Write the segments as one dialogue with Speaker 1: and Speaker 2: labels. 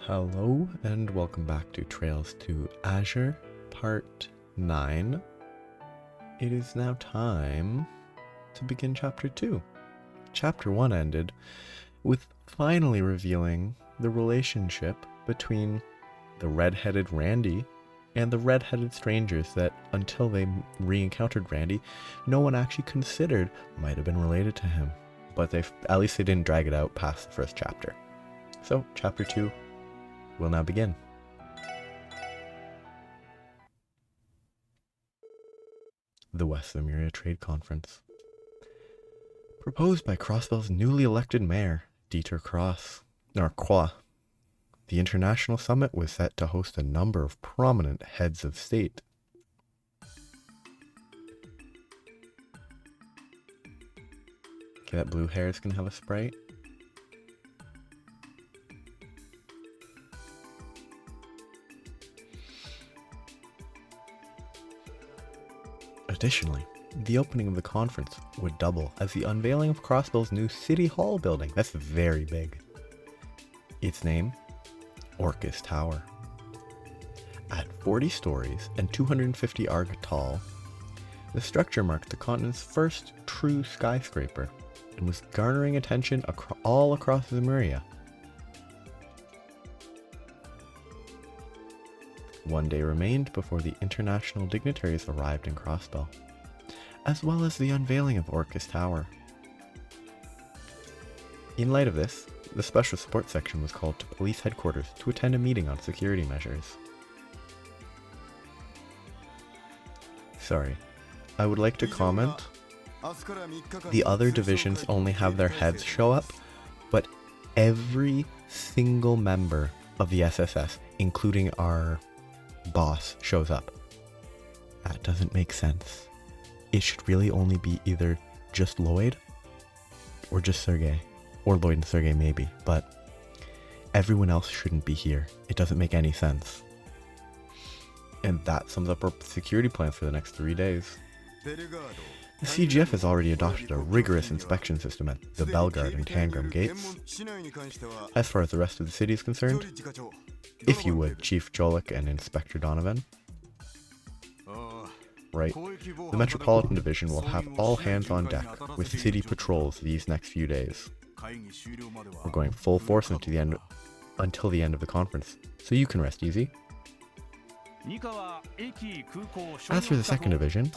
Speaker 1: Hello and welcome back to Trails to Azure, Part 9. It is now time to begin Chapter 2. Chapter 1 ended with finally revealing the relationship between the red-headed Randy and the red-headed strangers that, until they re-encountered Randy, no one actually considered might have been related to him. But at least they didn't drag it out past the first chapter. So, Chapter 2 will now begin. The West Lemuria Trade Conference. Proposed by Crossbell's newly elected mayor, Dieter Croix. The international summit was set to host a number of prominent heads of state. Okay, that blue hair is going to have a Sprite. Additionally, the opening of the conference would double as the unveiling of Crossbell's new City Hall building. That's very big. Its name, Orcus Tower. At 40 stories and 250 arc tall, the structure marked the continent's first true skyscraper and was garnering attention all across Lemuria. One day remained before the international dignitaries arrived in Crossbell, as well as the unveiling of Orcus Tower. In light of this, the Special Support Section was called to police headquarters to attend a meeting on security measures. Sorry, I would like to comment. The other divisions only have their heads show up, but every single member of the SSS, including our boss, shows up. That doesn't make sense. It should really only be either just Lloyd or just Sergey, or Lloyd and Sergey maybe, but everyone else shouldn't be here. It doesn't make any sense. And that sums up our security plans for the next 3 days. The CGF has already adopted a rigorous inspection system at the Belgard and Tangram gates. As far as the rest of the city is concerned, if you would, Chief Jolik and Inspector Donovan. Right, the Metropolitan Division will have all hands on deck with city patrols these next few days. We're going full force until the end of the conference, so you can rest easy. As for the second division,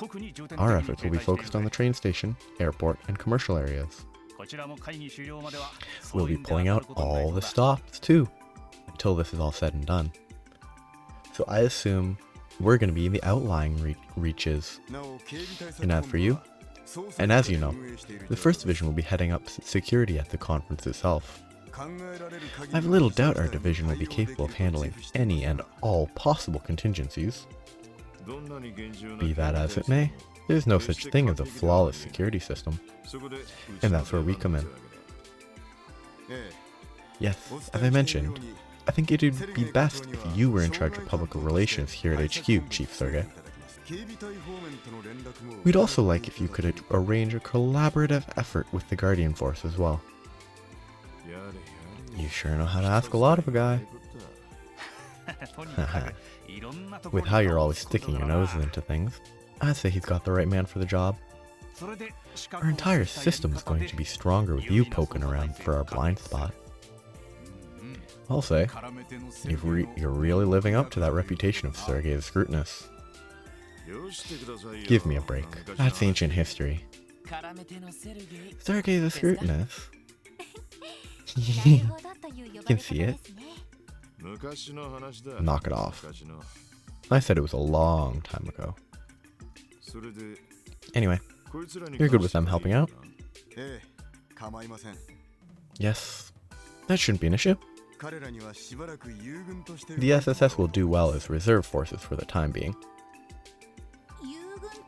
Speaker 1: our efforts will be focused on the train station, airport, and commercial areas. We'll be pulling out all the stops too, until this is all said and done. So I assume we're going to be in the outlying reaches. And as for you, and as you know, the first division will be heading up security at the conference itself. I have little doubt our division will be capable of handling any and all possible contingencies. Be that as it may, there's no such thing as a flawless security system, and that's where we come in. Yes, as I mentioned, I think it would be best if you were in charge of public relations here at HQ, Chief Sergey. We'd also like if you could arrange a collaborative effort with the Guardian Force as well. You sure know how to ask a lot of a guy. With how you're always sticking your nose into things, I'd say he's got the right man for the job. Our entire system is going to be stronger with you poking around for our blind spot. I'll say, you're really living up to that reputation of Sergey the Scrutinous. Give me a break. That's ancient history. Sergey the Scrutinous? You can see it. Knock it off. I said it was a long time ago. Anyway, you're good with them helping out? Yes, that shouldn't be an issue. The SSS will do well as reserve forces for the time being.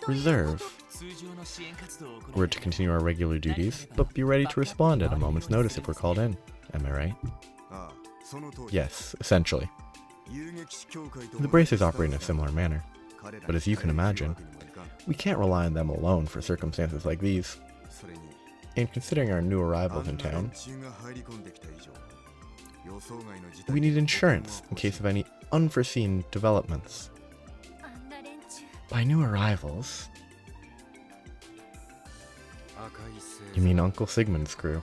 Speaker 1: Reserve? We're to continue our regular duties, but be ready to respond at a moment's notice if we're called in. Am I right? Yes, essentially. The bracers operate in a similar manner, but as you can imagine, we can't rely on them alone for circumstances like these. And considering our new arrivals in town, We need insurance in case of any unforeseen developments. By new arrivals... You mean Uncle Sigmund's crew?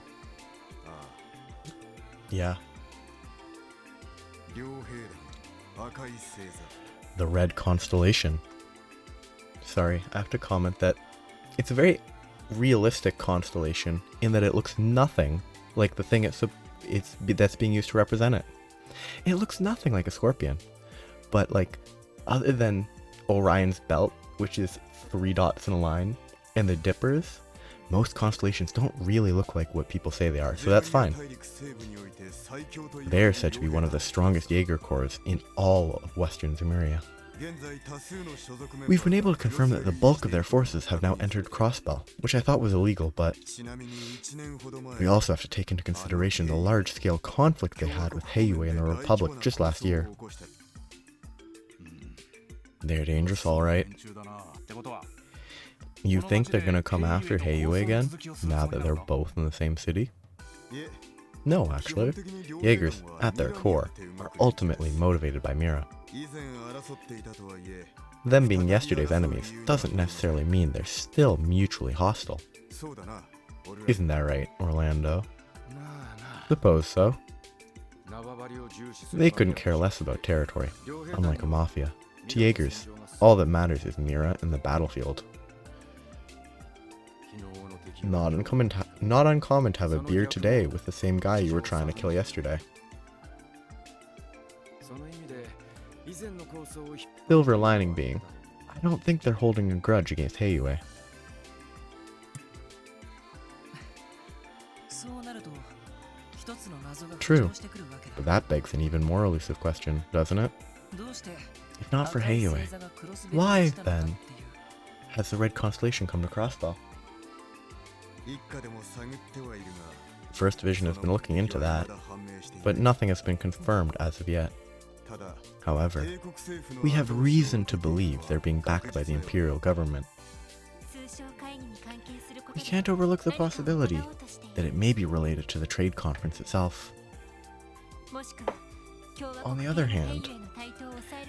Speaker 1: Yeah. The Red Constellation. Sorry, I have to comment that it's a very realistic constellation in that it looks nothing like the thing that's being used to represent it. It looks nothing like a scorpion. But like, other than Orion's belt, which is 3 dots in a line, and the dippers, most constellations don't really look like what people say they are, so that's fine. They are said to be one of the strongest Jaeger corps in all of Western Zemuria. We've been able to confirm that the bulk of their forces have now entered Crossbell, which I thought was illegal, but we also have to take into consideration the large-scale conflict they had with Heiyue and the Republic just last year. They're dangerous, alright. You think they're gonna come after Heiyue again, now that they're both in the same city? No, actually. Jaegers, at their core, are ultimately motivated by Mira. Them being yesterday's enemies doesn't necessarily mean they're still mutually hostile. Isn't that right, Orlando? Suppose so. They couldn't care less about territory, unlike a mafia. To Jaegers, all that matters is Mira and the battlefield. Not uncommon to have a beer today with the same guy you were trying to kill yesterday. Silver lining being, I don't think they're holding a grudge against Heiyue. True, but that begs an even more elusive question, doesn't it? If not for Heiyue, why, then, has the Red Constellation come to Crossbell? First Division has been looking into that, but nothing has been confirmed as of yet. However, we have reason to believe they're being backed by the Imperial government. We can't overlook the possibility that it may be related to the trade conference itself. On the other hand,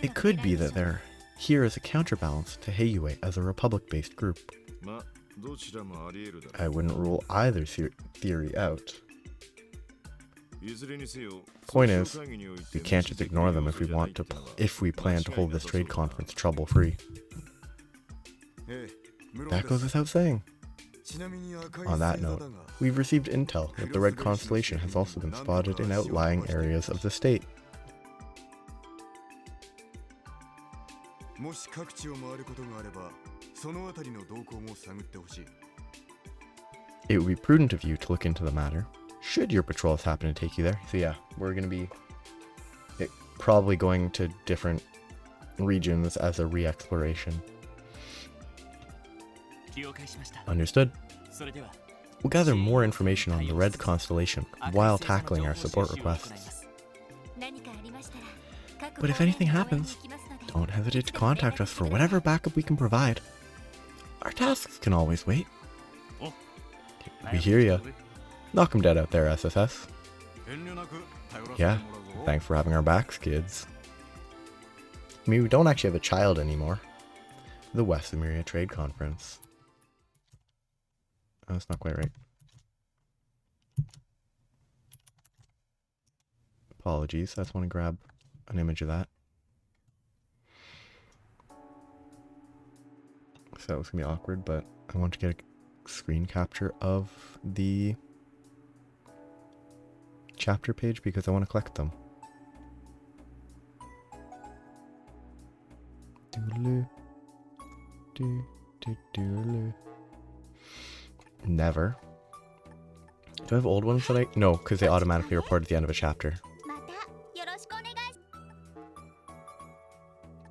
Speaker 1: it could be that they're here as a counterbalance to Heiyue as a Republic-based group. I wouldn't rule either theory out. Point is, we can't just ignore them if we plan to hold this trade conference trouble-free. That goes without saying. On that note, we've received intel that the Red Constellation has also been spotted in outlying areas of the state. It would be prudent of you to look into the matter, should your patrols happen to take you there. So yeah, we're going to be probably going to different regions as a re-exploration. Understood. We'll gather more information on the Red Constellation while tackling our support requests. But if anything happens, don't hesitate to contact us for whatever backup we can provide. Our tasks can always wait. We hear ya. Knock 'em dead out there, SSS. Yeah, thanks for having our backs, kids. I mean, we don't actually have a child anymore. The West Zemuria Trade Conference. Oh, that's not quite right. Apologies, I just want to grab an image of that. So that was going to be awkward, but I want to get a screen capture of the chapter page because I want to collect them. Never. Do I have old ones that I... No, because they automatically report at the end of a chapter.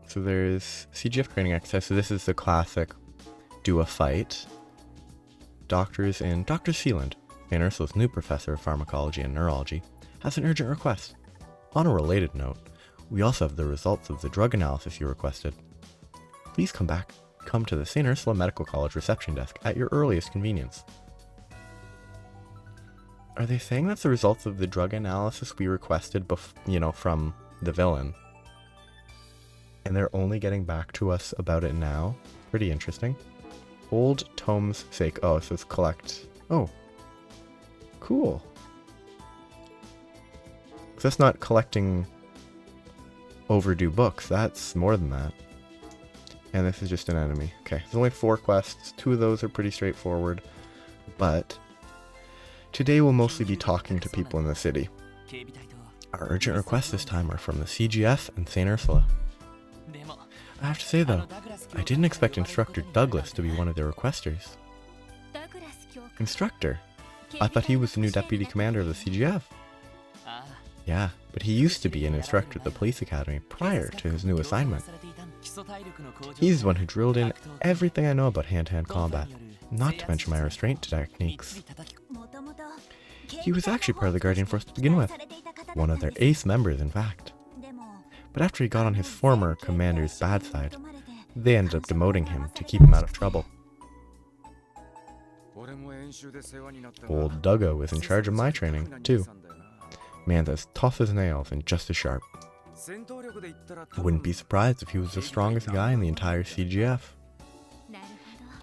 Speaker 1: So there's CGF training exercise. So this is the classic do a fight. Dr. Sealand, St. Ursula's new professor of pharmacology and neurology, has an urgent request. On a related note, we also have the results of the drug analysis you requested. Please come to the St. Ursula Medical College reception desk at your earliest convenience. Are they saying that's the results of the drug analysis we requested, from the villain? And they're only getting back to us about it now? Pretty interesting. Old tomes sake. Oh, so it's collect. Oh. Cool. So that's not collecting overdue books. That's more than that. And this is just an enemy. Okay, there's only 4 quests. 2 of those are pretty straightforward. But today we'll mostly be talking to people in the city. Our urgent requests this time are from the CGF and St. Ursula. I have to say though, I didn't expect Instructor Douglas to be one of their requesters. Instructor? I thought he was the new deputy commander of the CGF. Yeah, but he used to be an instructor at the police academy prior to his new assignment. He's the one who drilled in everything I know about hand-to-hand combat, not to mention my restraint techniques. He was actually part of the Guardian Force to begin with, one of their ace members in fact. But after he got on his former commander's bad side, they ended up demoting him to keep him out of trouble. Old Duggo was in charge of my training, too. Man's as tough as nails and just as sharp. Wouldn't be surprised if he was the strongest guy in the entire CGF.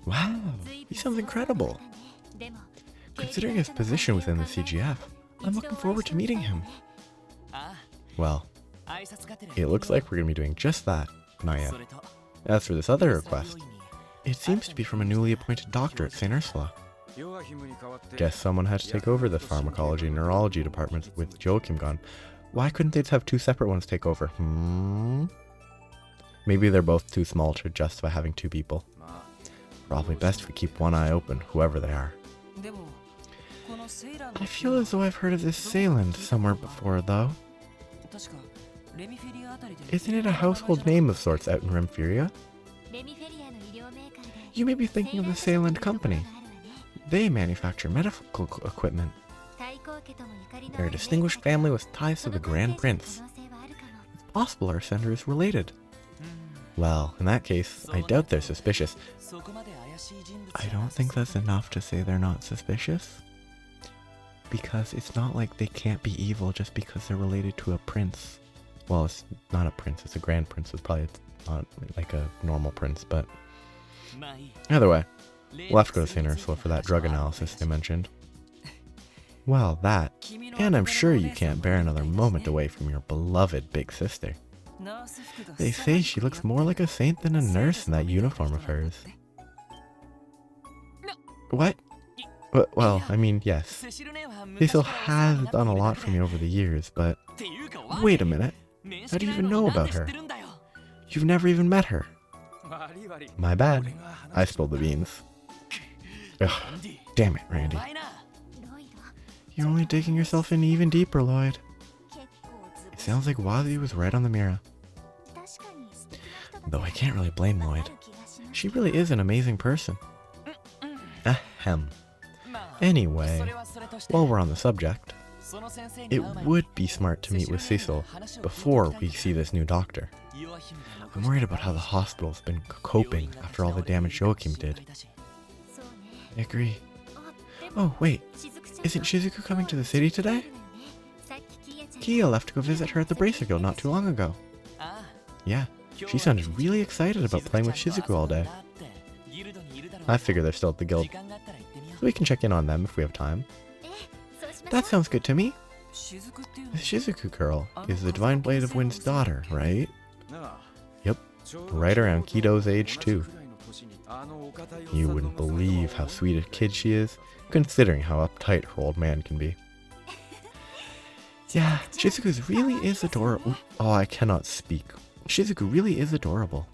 Speaker 1: Wow, he sounds incredible. Considering his position within the CGF, I'm looking forward to meeting him. Well, it looks like we're going to be doing just that, not yet. As for this other request, it seems to be from a newly appointed doctor at St. Ursula. Guess someone had to take over the pharmacology and neurology departments with Joachim gone. Why couldn't they just have 2 separate ones take over? Maybe they're both too small to justify having 2 people. Probably best if we keep one eye open, whoever they are. I feel as though I've heard of this Sayland somewhere before, though. Isn't it a household name of sorts out in Remferia? You may be thinking of the Sayland Company. They manufacture medical equipment. They're a distinguished family with ties to the Grand Prince. It's possible our sender is related. Well, in that case, I doubt they're suspicious. I don't think that's enough to say they're not suspicious. Because it's not like they can't be evil just because they're related to a prince. Well, it's not a prince, it's a grand prince. It's probably not like a normal prince, but... Either way, we'll have to go to St. Ursula for that drug analysis they mentioned. Well, that, and I'm sure you can't bear another moment away from your beloved big sister. They say she looks more like a saint than a nurse in that uniform of hers. What? Well, I mean, yes. Cecil has done a lot for me over the years, but... Wait a minute. How do you even know about her? You've never even met her. My bad. I spilled the beans. Ugh, damn it, Randy. You're only digging yourself in even deeper, Lloyd. It sounds like Wazi was right on the mirror. Though I can't really blame Lloyd. She really is an amazing person. Ahem. Anyway, while we're on the subject, it would be smart to meet with Cecil before we see this new doctor. I'm worried about how the hospital's been coping after all the damage Joachim did. I agree. Oh, wait. Isn't Shizuku coming to the city today? Kia left to go visit her at the Bracer Guild not too long ago. Yeah, she sounded really excited about playing with Shizuku all day. I figure they're still at the guild, so we can check in on them if we have time. That sounds good to me. The Shizuku girl is the Divine Blade of Wind's daughter, right? Yep, right around Kido's age too. You wouldn't believe how sweet a kid she is, considering how uptight her old man can be. Yeah, Shizuku really is adorable. Oh, I cannot speak. Shizuku really is adorable.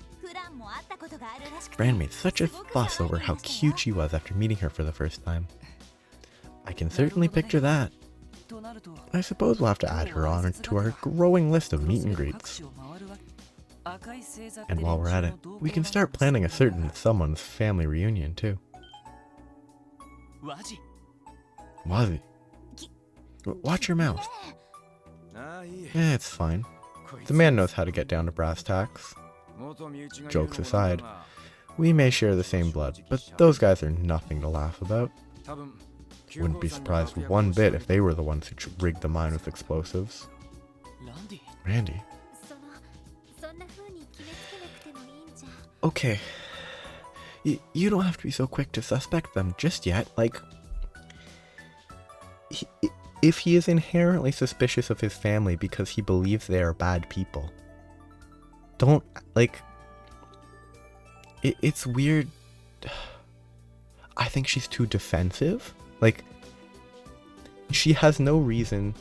Speaker 1: Fran made such a fuss over how cute she was after meeting her for the first time. I can certainly picture that. I suppose we'll have to add her on to our growing list of meet and greets. And while we're at it, we can start planning a certain someone's family reunion too. Wazi. Watch your mouth. It's fine. The man knows how to get down to brass tacks. Jokes aside, we may share the same blood, but those guys are nothing to laugh about. Wouldn't be surprised one bit if they were the ones who rigged the mine with explosives. Randy? Okay. You don't have to be so quick to suspect them just yet. Like, if he is inherently suspicious of his family because he believes they are bad people, don't, like, it's weird. I think she's too defensive. Like, she has no reason,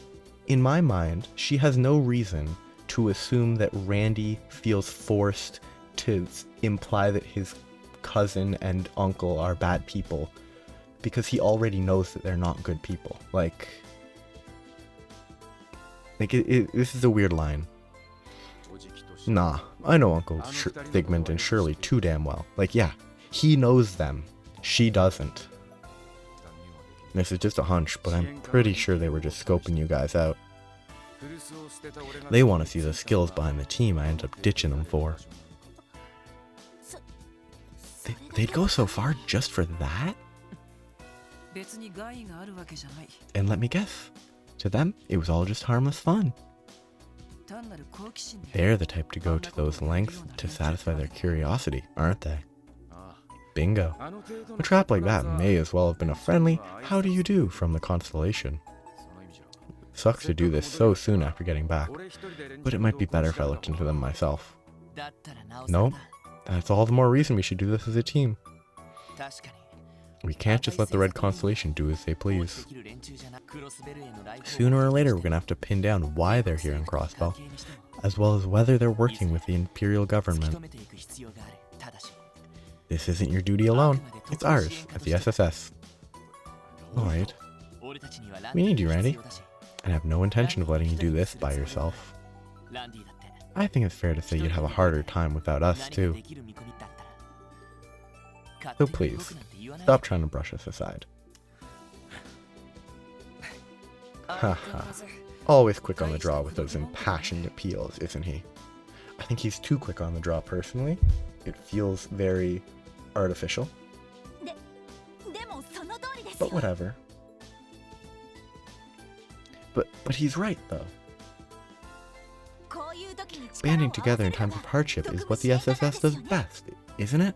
Speaker 1: in my mind, she has no reason to assume that Randy feels forced to imply that his cousin and uncle are bad people because he already knows that they're not good people. Like this is a weird line. Nah, I know Uncle Figment and Shirley too damn well. Like, yeah, he knows them. She doesn't. This is just a hunch, but I'm pretty sure they were just scoping you guys out. They want to see the skills behind the team I end up ditching them for. They'd go so far just for that? And let me guess, to them, it was all just harmless fun. They're the type to go to those lengths to satisfy their curiosity, aren't they? Bingo. A trap like that may as well have been a friendly "how do you do" from the constellation. Sucks to do this so soon after getting back, but it might be better if I looked into them myself. No, that's all the more reason we should do this as a team. We can't just let the Red Constellation do as they please. Sooner or later we're gonna have to pin down why they're here in Crossbell, as well as whether they're working with the Imperial government. This isn't your duty alone, it's ours, at the SSS. Alright. We need you, Randy, and have no intention of letting you do this by yourself. I think it's fair to say you'd have a harder time without us, too. So please, stop trying to brush us aside. Haha. Always quick on the draw with those impassioned appeals, isn't he? I think he's too quick on the draw, personally. It feels very artificial. But whatever. But he's right, though. Banding together in times of hardship is what the SSS does best, isn't it?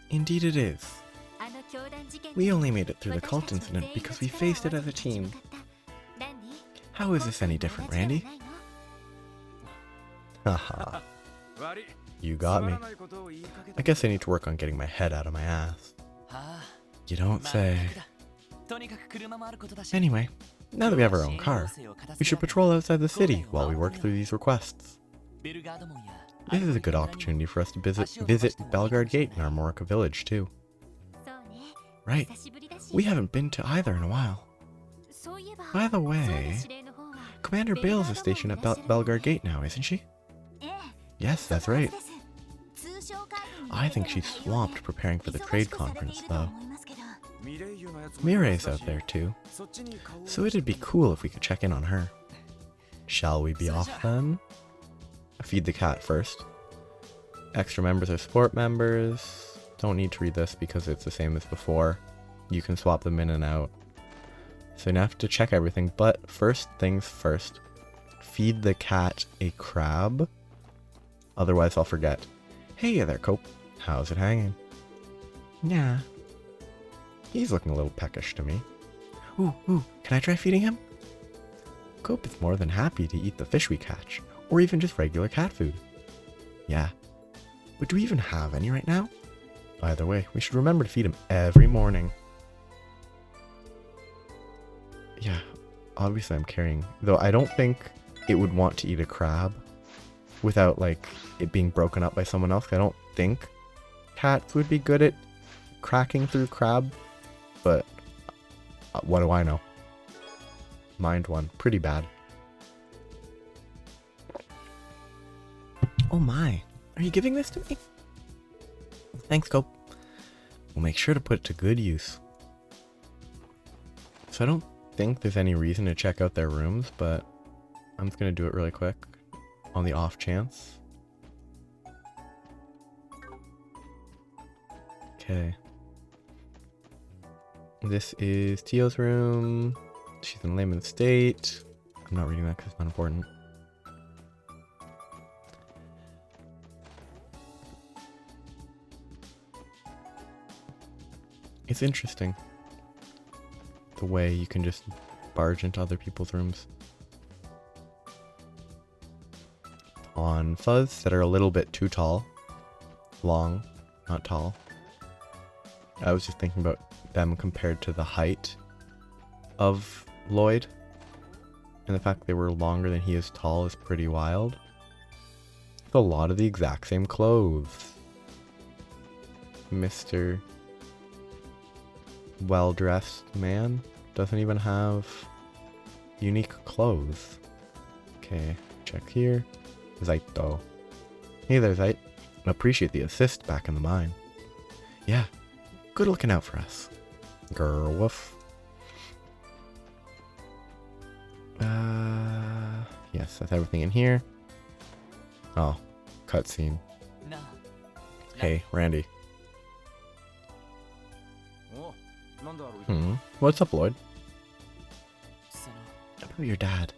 Speaker 1: Indeed it is. We only made it through the cult incident because we faced it as a team. How is this any different, Randy? Haha. You got me. I guess I need to work on getting my head out of my ass. You don't say. Anyway, now that we have our own car, we should patrol outside the city while we work through these requests. This is a good opportunity for us to visit Belgard Gate in Armorica Village, too. Right. We haven't been to either in a while. By the way, Commander Bales is stationed at Belgard Gate now, isn't she? Yes, that's right. I think she's swamped preparing for the trade conference, though. Mirei's out there, too. So it'd be cool if we could check in on her. Shall we be off, then? Feed the cat first. Extra members are support members. Don't need to read this because it's the same as before. You can swap them in and out. So you have to check everything, but first things first. Feed the cat a crab. Otherwise I'll forget. Hey there, Cope. How's it hanging? Yeah. He's looking a little peckish to me. Ooh, can I try feeding him? Cope is more than happy to eat the fish we catch, or even just regular cat food. Yeah. But do we even have any right now? Either way, we should remember to feed him every morning. Yeah, obviously I'm carrying, though I don't think it would want to eat a crab without, like, it being broken up by someone else. I don't think cats would be good at cracking through crab, but what do I know? Mind one, pretty bad. Oh my, are you giving this to me? Thanks, Cope. We'll make sure to put it to good use. So I don't think there's any reason to check out their rooms, but I'm just going to do it really quick on the off chance. Okay. This is Tio's room. She's in layman's state. I'm not reading that because it's not important. It's interesting the way you can just barge into other people's rooms on fuzz that are a little bit too tall. Long, not tall. I was just thinking about them compared to the height of Lloyd, and the fact they were longer than he is tall is pretty wild. It's a lot of the exact same clothes. Mr. Well-dressed man doesn't even have unique clothes. Okay, check here. Zaito. Hey there, Zait. Appreciate the assist back in the mine. Yeah, good looking out for us. Grr, woof. Yes, that's everything in here. Oh, cutscene. Hey, Randy. What's up, Lloyd? About your dad.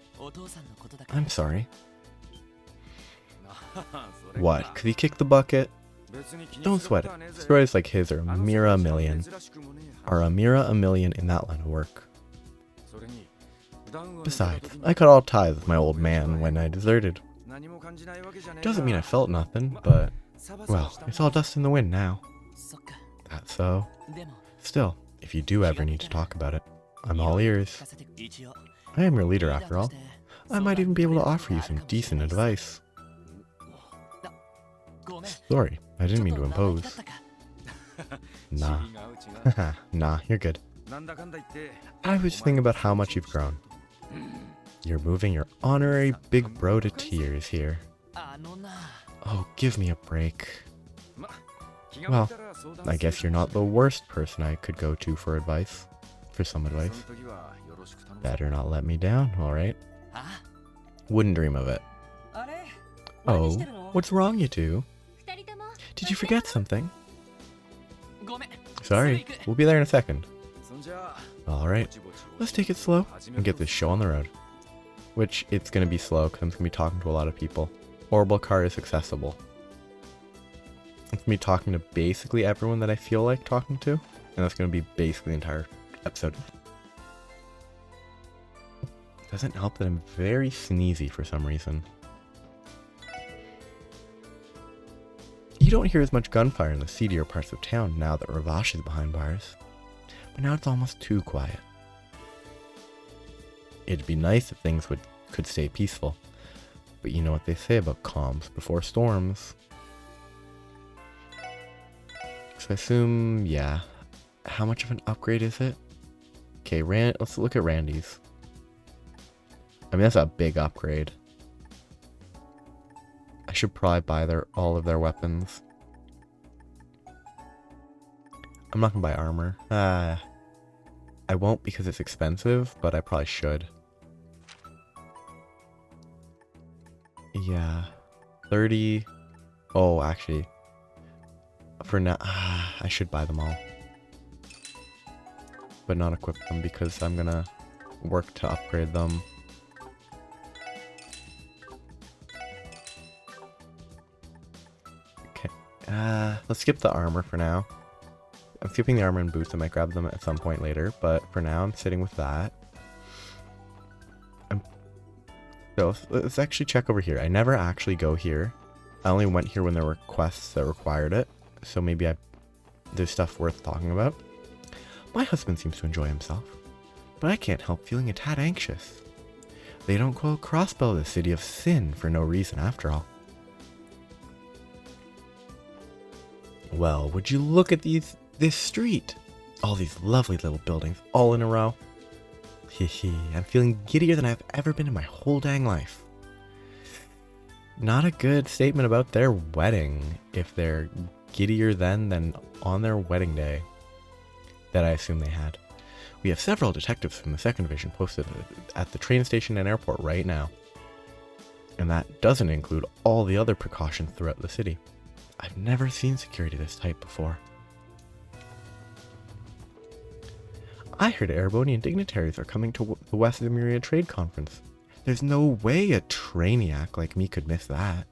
Speaker 1: I'm sorry. What? Could he kick the bucket? Don't sweat it. Stories like his are a mere a million. Are a mere a million in that line of work. Besides, I cut all ties with my old man when I deserted. Doesn't mean I felt nothing, but, well, it's all dust in the wind now. That's so. Still, if you do ever need to talk about it, I'm all ears. I am your leader after all. I might even be able to offer you some decent advice. Sorry, I didn't mean to impose. Nah. Nah, you're good. I was just thinking about how much you've grown. You're moving your honorary big bro to tears here. Oh, give me a break. Well, I guess you're not the worst person I could go to for advice. For some advice. Better not let me down, alright? Wouldn't dream of it. Oh, what's wrong, you two? Did you forget something? Sorry, we'll be there in a second. Alright, let's take it slow and get this show on the road. Which, it's gonna be slow because I'm gonna be talking to a lot of people. Orbital Car is accessible. I'm gonna be talking to basically everyone that I feel like talking to. And that's gonna be basically the entire episode. Doesn't help that I'm very sneezy for some reason. You don't hear as much gunfire in the seedier parts of town now that Ravash is behind bars. But now it's almost too quiet. It'd be nice if things could stay peaceful. But you know what they say about calms before storms. So I assume, yeah. How much of an upgrade is it? Okay, let's look at Randy's. I mean, that's a big upgrade. I should probably buy all of their weapons. I'm not gonna buy armor. I won't because it's expensive, but I probably should. Yeah. 30. Oh, actually. For now, I should buy them all. But not equip them because I'm gonna work to upgrade them. Okay. Let's skip the armor for now. I'm skipping the armor and boots. I might grab them at some point later, but for now I'm sitting with that. So let's actually check over here. I never actually go here. I only went here when there were quests that required it. So maybe there's stuff worth talking about. My husband seems to enjoy himself, but I can't help feeling a tad anxious. They don't call Crossbow the city of sin for no reason after all. Well, would you look at this street? All these lovely little buildings all in a row. Hehe, I'm feeling giddier than I've ever been in my whole dang life. Not a good statement about their wedding, if they're giddier then than on their wedding day. That I assume they had. We have several detectives from the 2nd Division posted at the train station and airport right now. And that doesn't include all the other precautions throughout the city. I've never seen security this tight before. I heard Erebonian dignitaries are coming to the West of the Myriad Trade Conference. There's no way a trainiac like me could miss that.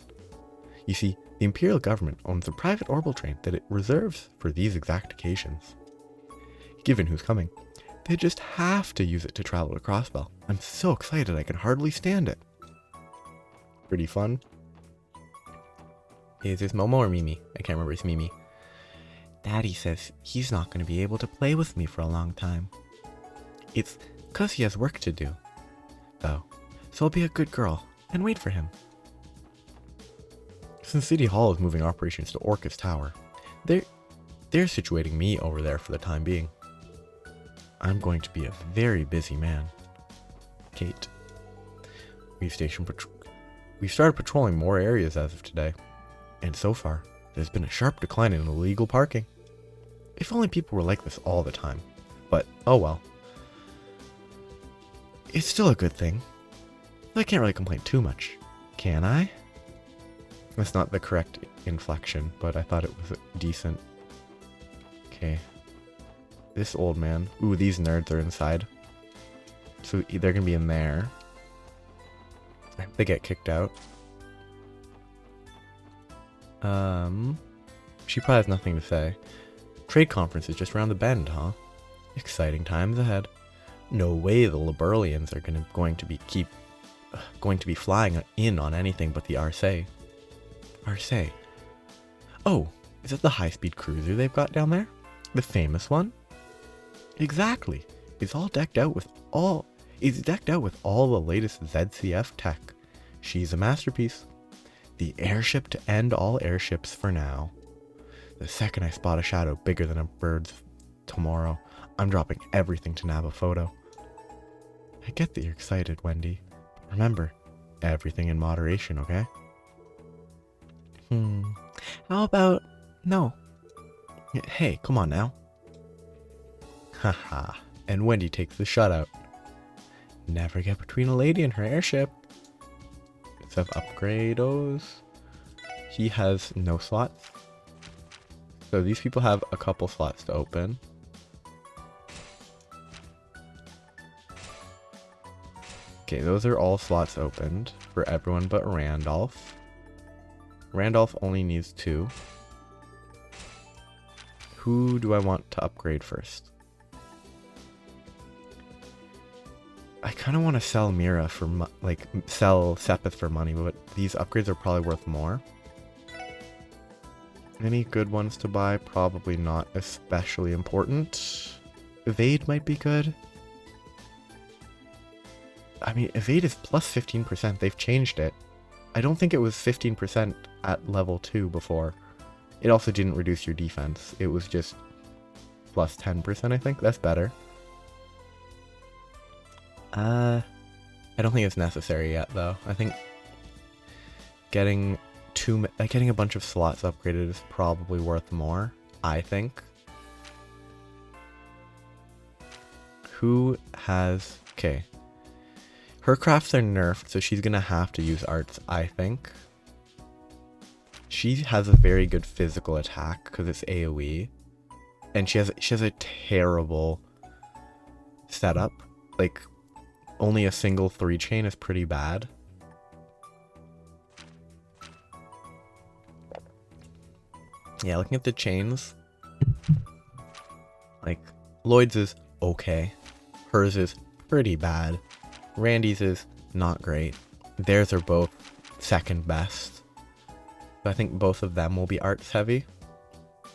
Speaker 1: You see, the Imperial government owns a private orbital train that it reserves for these exact occasions. Given who's coming, they just have to use it to travel to Crossbell. I'm so excited I can hardly stand it. Pretty fun. Is this Momo or Mimi? I can't remember. It's Mimi. Daddy says he's not going to be able to play with me for a long time. It's 'cause he has work to do, though. So I'll be a good girl and wait for him. Since City Hall is moving operations to Orcus Tower, they're situating me over there for the time being. I'm going to be a very busy man. Kate. We've started patrolling more areas as of today, and so far, there's been a sharp decline in illegal parking. If only people were like this all the time. But, oh well. It's still a good thing. I can't really complain too much, can I? That's not the correct inflection, but I thought it was decent. Okay. This old man. Ooh, these nerds are inside. So they're gonna be in there. I hope they get kicked out. She probably has nothing to say. Trade conference is just around the bend, huh? Exciting times ahead. No way the Liberalians are going to be flying in on anything but the Arce. Arce. Oh, is that the high-speed cruiser they've got down there? The famous one? Exactly. It's decked out with all the latest ZCF tech. She's a masterpiece. The airship to end all airships for now. The second I spot a shadow bigger than a bird's tomorrow, I'm dropping everything to nab a photo. I get that you're excited, Wendy. Remember, everything in moderation, okay? How about no? Hey, come on now. Haha, and Wendy takes the shutout. Never get between a lady and her airship. Let's have upgrados. He has no slots. So these people have a couple slots to open. Okay, those are all slots opened for everyone but Randolph. Randolph only needs 2. Who do I want to upgrade first? I kind of want to sell Mira for sell Sepith for money, but these upgrades are probably worth more. Any good ones to buy? Probably not especially important. Evade might be good. I mean, Evade is plus 15%. They've changed it. I don't think it was 15% at level 2 before. It also didn't reduce your defense. It was just plus 10%, I think. That's better. I don't think it's necessary yet, though. I think getting a bunch of slots upgraded is probably worth more, I think. Who has... Okay. Her crafts are nerfed, so she's gonna have to use arts, I think. She has a very good physical attack, because it's AoE. And she has a terrible setup. Like, only a single 3-chain is pretty bad. Yeah, looking at the chains, like, Lloyd's is okay. Hers is pretty bad. Randy's is not great. Theirs are both second best. So I think both of them will be arts heavy.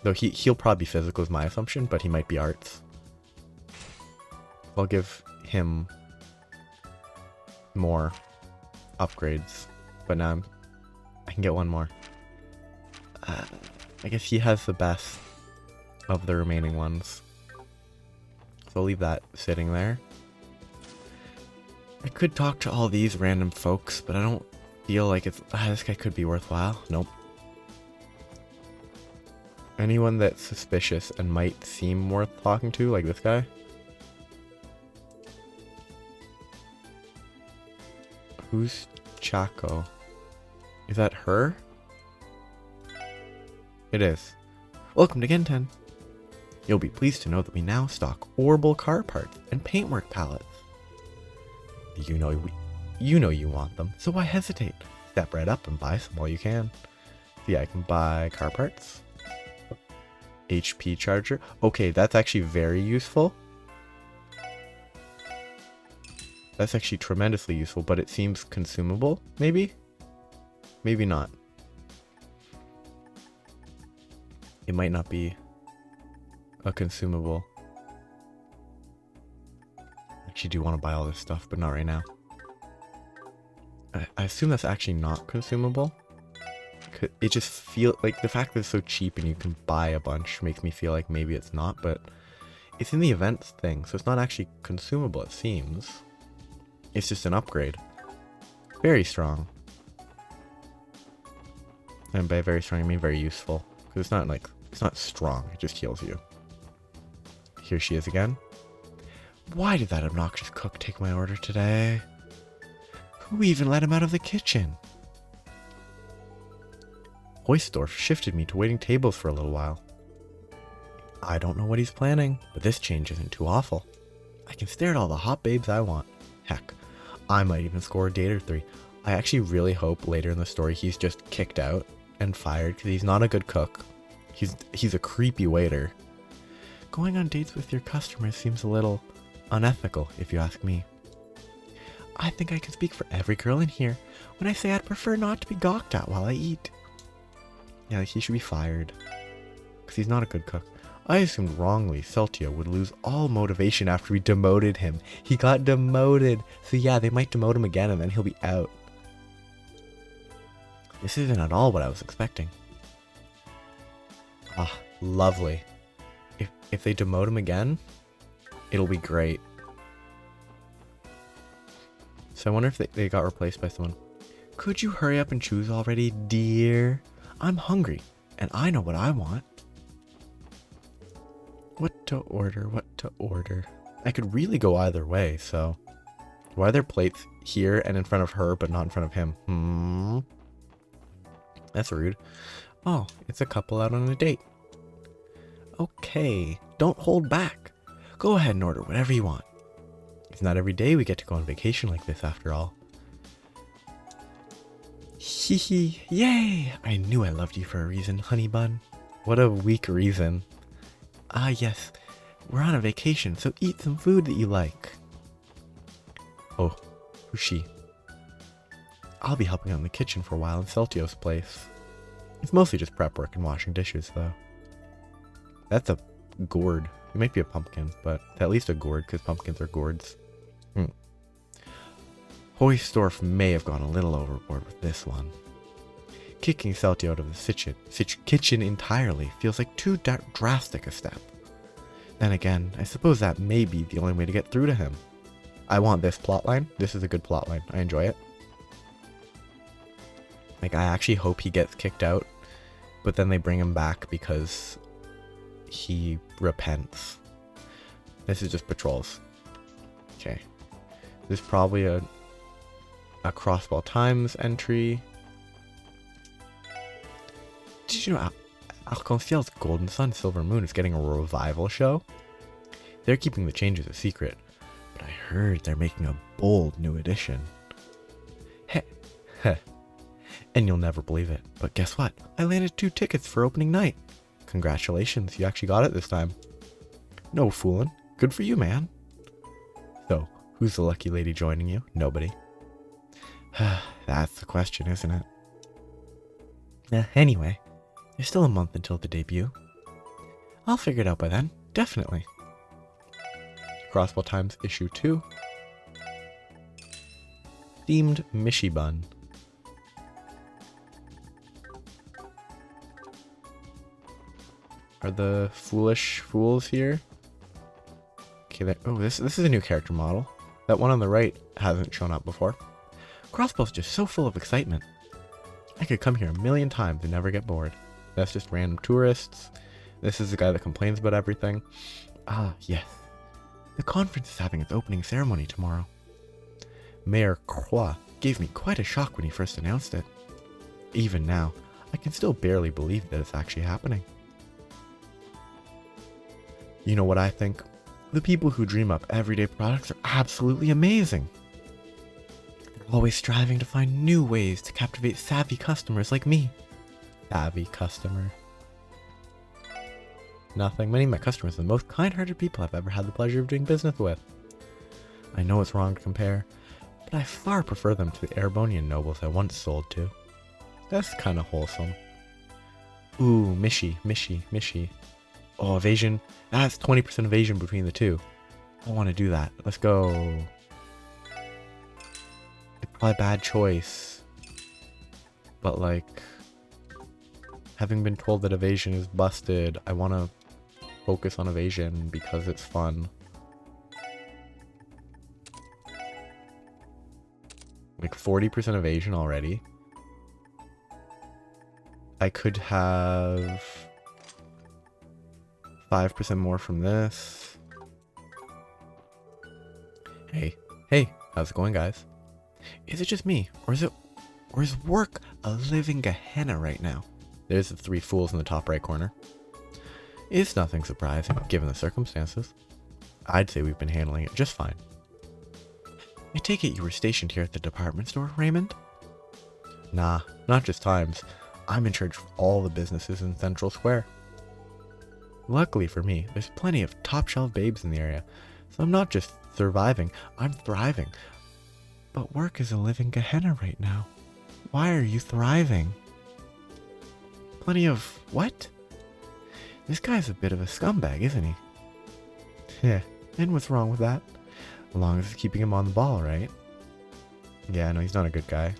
Speaker 1: Though he'll probably be physical is my assumption, but he might be arts. I'll give him more upgrades. But now I can get one more. I guess he has the best of the remaining ones. So I'll leave that sitting there. I could talk to all these random folks, but I don't feel like it's... this guy could be worthwhile. Nope. Anyone that's suspicious and might seem worth talking to, like this guy. Who's Chaco? Is that her? It is. Welcome to Gen 10. You'll be pleased to know that we now stock Orbital car parts and paintwork pallets. You know you want them, so why hesitate? Step right up and buy some while you can. So yeah, I can buy car parts. HP charger. Okay, that's actually very useful. That's actually tremendously useful, but it seems consumable, maybe? Maybe not. It might not be a consumable. I actually do want to buy all this stuff, but not right now. I assume that's actually not consumable. It just feels like the fact that it's so cheap and you can buy a bunch makes me feel like maybe it's not, but it's in the events thing, so it's not actually consumable, it seems. It's just an upgrade. Very strong. And by very strong, I mean very useful. Because it's not like, it's not strong, it just heals you. Here she is again. Why did that obnoxious cook take my order today? Who even let him out of the kitchen? Hoysdorf shifted me to waiting tables for a little while. I don't know what he's planning, but this change isn't too awful. I can stare at all the hot babes I want. Heck, I might even score a date or 3. I actually really hope later in the story he's just kicked out and fired because he's not a good cook. He's a creepy waiter. Going on dates with your customers seems a little unethical, if you ask me. I think I can speak for every girl in here when I say I'd prefer not to be gawked at while I eat. Yeah, like he should be fired. Because he's not a good cook. I assumed wrongly Celtio would lose all motivation after we demoted him. He got demoted. So yeah, they might demote him again and then he'll be out. This isn't at all what I was expecting. Ah, lovely. If they demote him again, it'll be great. So I wonder if they got replaced by someone. Could you hurry up and choose already, dear? I'm hungry, and I know what I want. What to order, what to order. I could really go either way, so... Why are there plates here and in front of her, but not in front of him? That's rude. Oh, it's a couple out on a date. Okay, don't hold back. Go ahead and order whatever you want. It's not every day we get to go on vacation like this, after all. Hee, yay! I knew I loved you for a reason, honey bun. What a weak reason. Ah, yes. We're on a vacation, so eat some food that you like. Oh, who's she? I'll be helping out in the kitchen for a while in Celtio's place. It's mostly just prep work and washing dishes, though. That's a gourd. It might be a pumpkin, but at least a gourd, because pumpkins are gourds. Hoysdorf may have gone a little overboard with this one. Kicking Celtio out of the kitchen entirely feels like too drastic a step. Then again, I suppose that may be the only way to get through to him. I want this plotline. This is a good plotline. I enjoy it. Like, I actually hope he gets kicked out, but then they bring him back because he repents. This is just patrols. Okay. There's probably a Crossball Times entry. Did you know Alconfiel's Golden Sun Silver Moon is getting a revival show? They're keeping the changes a secret, but I heard they're making a bold new edition. Heh. And you'll never believe it, but guess what? I landed 2 tickets for opening night. Congratulations, you actually got it this time. No fooling. Good for you, man. So, who's the lucky lady joining you? Nobody. That's the question, isn't it? Anyway, there's still a month until the debut. I'll figure it out by then, definitely. Crossball Times issue 2. Themed Mishi Bun. Are the foolish fools here? Okay, oh, this is a new character model. That one on the right hasn't shown up before. Crossbow's just so full of excitement. I could come here a million times and never get bored. That's just random tourists. This is the guy that complains about everything. Ah, yes. The conference is having its opening ceremony tomorrow. Mayor Croix gave me quite a shock when he first announced it. Even now, I can still barely believe that it's actually happening. You know what I think? The people who dream up everyday products are absolutely amazing. They're always striving to find new ways to captivate savvy customers like me. Savvy customer. Nothing. Many of my customers are the most kind-hearted people I've ever had the pleasure of doing business with. I know it's wrong to compare, but I far prefer them to the Erebonian nobles I once sold to. That's kind of wholesome. Ooh, Mishi. Oh, evasion. That's 20% evasion between the two. I want to do that. Let's go. It's probably a bad choice. But like, having been told that evasion is busted, I want to focus on evasion because it's fun. Like 40% evasion already. I could have 5% more from this. Hey, how's it going, guys? Is it just me, or is work a living Gehenna right now? There's the 3 fools in the top right corner. It's nothing surprising, given the circumstances. I'd say we've been handling it just fine. I take it you were stationed here at the department store, Raymond? Nah, not just Times. I'm in charge of all the businesses in Central Square. Luckily for me, there's plenty of top-shelf babes in the area, so I'm not just surviving, I'm thriving. But work is a living Gehenna right now. Why are you thriving? Plenty of... what? This guy's a bit of a scumbag, isn't he? Yeah, and what's wrong with that? As long as it's keeping him on the ball, right? Yeah, no, he's not a good guy.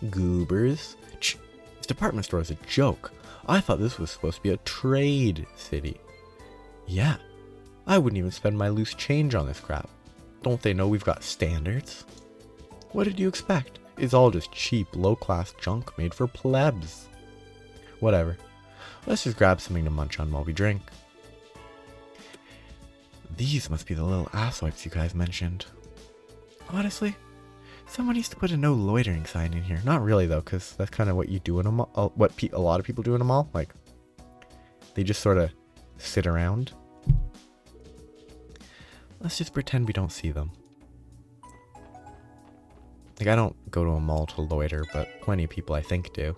Speaker 1: Goobers. This department store is a joke. I thought this was supposed to be a trade city. Yeah, I wouldn't even spend my loose change on this crap. Don't they know we've got standards? What did you expect? It's all just cheap, low-class junk made for plebs. Whatever. Let's just grab something to munch on while we drink. These must be the little asswipes you guys mentioned. Honestly, someone needs to put a no loitering sign in here. Not really though, because that's kind of what you do in a mall. What a lot of people do in a mall. Like, they just sort of sit around. Let's just pretend we don't see them. Like, I don't go to a mall to loiter, but plenty of people I think do.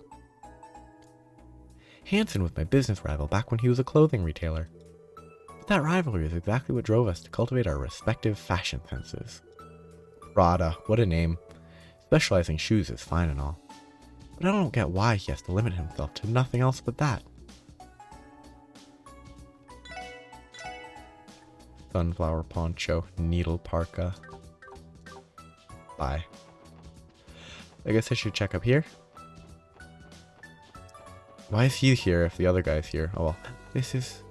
Speaker 1: Hanson was my business rival back when he was a clothing retailer. But that rivalry is exactly what drove us to cultivate our respective fashion senses. Prada, what a name. Specializing shoes is fine and all. But I don't get why he has to limit himself to nothing else but that. Sunflower poncho, needle parka. Bye. I guess I should check up here. Why is he here if the other guy's here? Oh well. This is...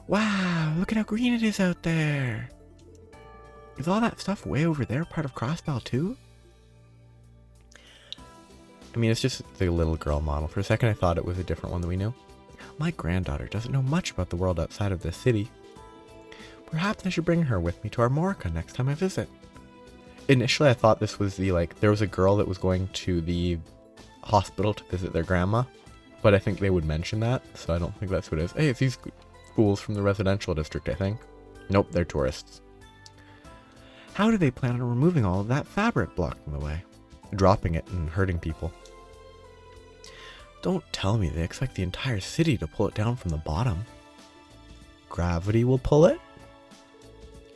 Speaker 1: wow, look at how green it is out there. Is all that stuff way over there part of Crossbell too? I mean, it's just the little girl model. For a second I thought it was a different one that we knew. My granddaughter doesn't know much about the world outside of this city. Perhaps I should bring her with me to Armorica next time I visit. Initially I thought this was the, like, there was a girl that was going to the hospital to visit their grandma. But I think they would mention that, so I don't think that's what it is. Hey, it's these fools from the residential district, I think. Nope, they're tourists. How do they plan on removing all of that fabric blocking the way? Dropping it and hurting people. Don't tell me they expect the entire city to pull it down from the bottom. Gravity will pull it?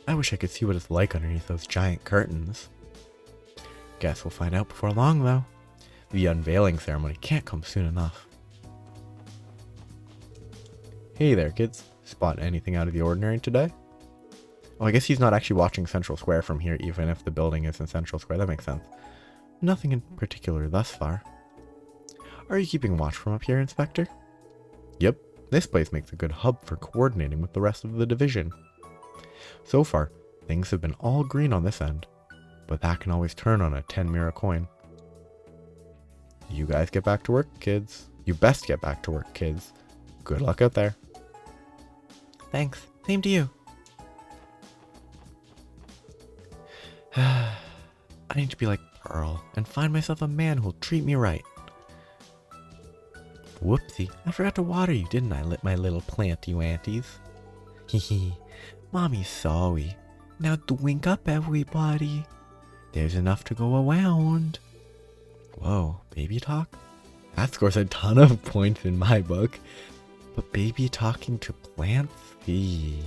Speaker 1: I wish I could see what it's like underneath those giant curtains. Guess we'll find out before long, though. The unveiling ceremony can't come soon enough. Hey there, kids. Spot anything out of the ordinary today? Oh, I guess he's not actually watching Central Square from here, even if the building is in Central Square. That makes sense. Nothing in particular thus far. Are you keeping watch from up here, Inspector? Yep. This place makes a good hub for coordinating with the rest of the division. So far, things have been all green on this end, but that can always turn on a 10 mira coin. You guys get back to work, kids. You best get back to work, kids. Good luck out there. Thanks. Same to you. I need to be like Pearl and find myself a man who'll treat me right. Whoopsie. I forgot to water you, didn't I, my little plant, you aunties? Hehe. Mommy's sorry. Now drink up, everybody. There's enough to go around. Whoa, baby talk? That scores a ton of points in my book. But baby talking to plants? Eee.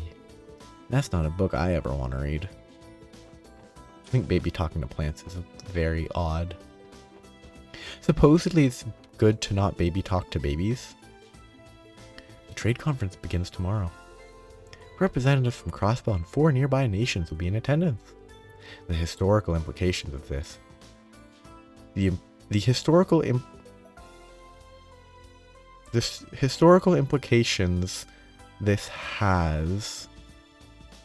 Speaker 1: That's not a book I ever want to read. I think baby talking to plants is very odd. Supposedly it's good to not baby talk to babies. The trade conference begins tomorrow. Representatives from Crossbow and 4 nearby nations will be in attendance. The historical implications of this. The historical implications this has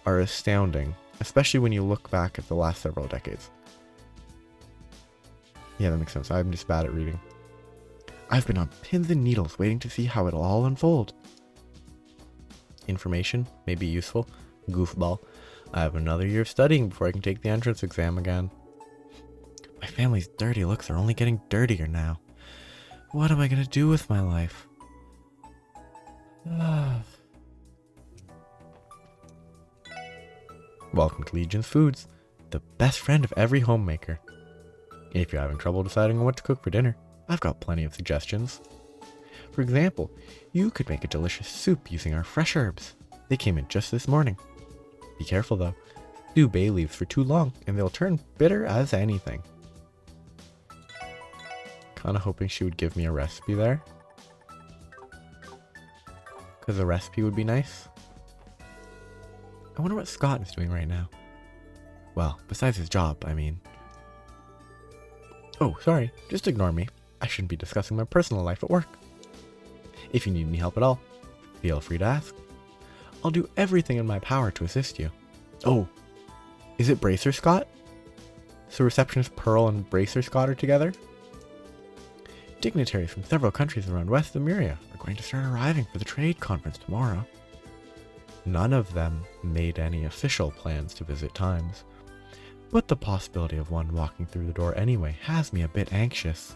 Speaker 1: are astounding, especially when you look back at the last several decades. Yeah, that makes sense. I'm just bad at reading. I've been on pins and needles waiting to see how it'll all unfold. Information may be useful. Goofball. I have another year of studying before I can take the entrance exam again. My family's dirty looks are only getting dirtier now. What am I gonna do with my life? Welcome to Legion's Foods, the best friend of every homemaker. If you're having trouble deciding on what to cook for dinner, I've got plenty of suggestions. For example, you could make a delicious soup using our fresh herbs. They came in just this morning. Be careful though, stew bay leaves for too long and they'll turn bitter as anything. Kinda hoping she would give me a recipe there. Because a recipe would be nice. I wonder what Scott is doing right now. Well, besides his job, I mean. Oh, sorry, just ignore me. I shouldn't be discussing my personal life at work. If you need any help at all, feel free to ask. I'll do everything in my power to assist you. Oh, is it Bracer Scott? So receptionist Pearl and Bracer Scott are together? Dignitaries from several countries around West Lemuria are going to start arriving for the trade conference tomorrow. None of them made any official plans to visit Times, but the possibility of one walking through the door anyway has me a bit anxious.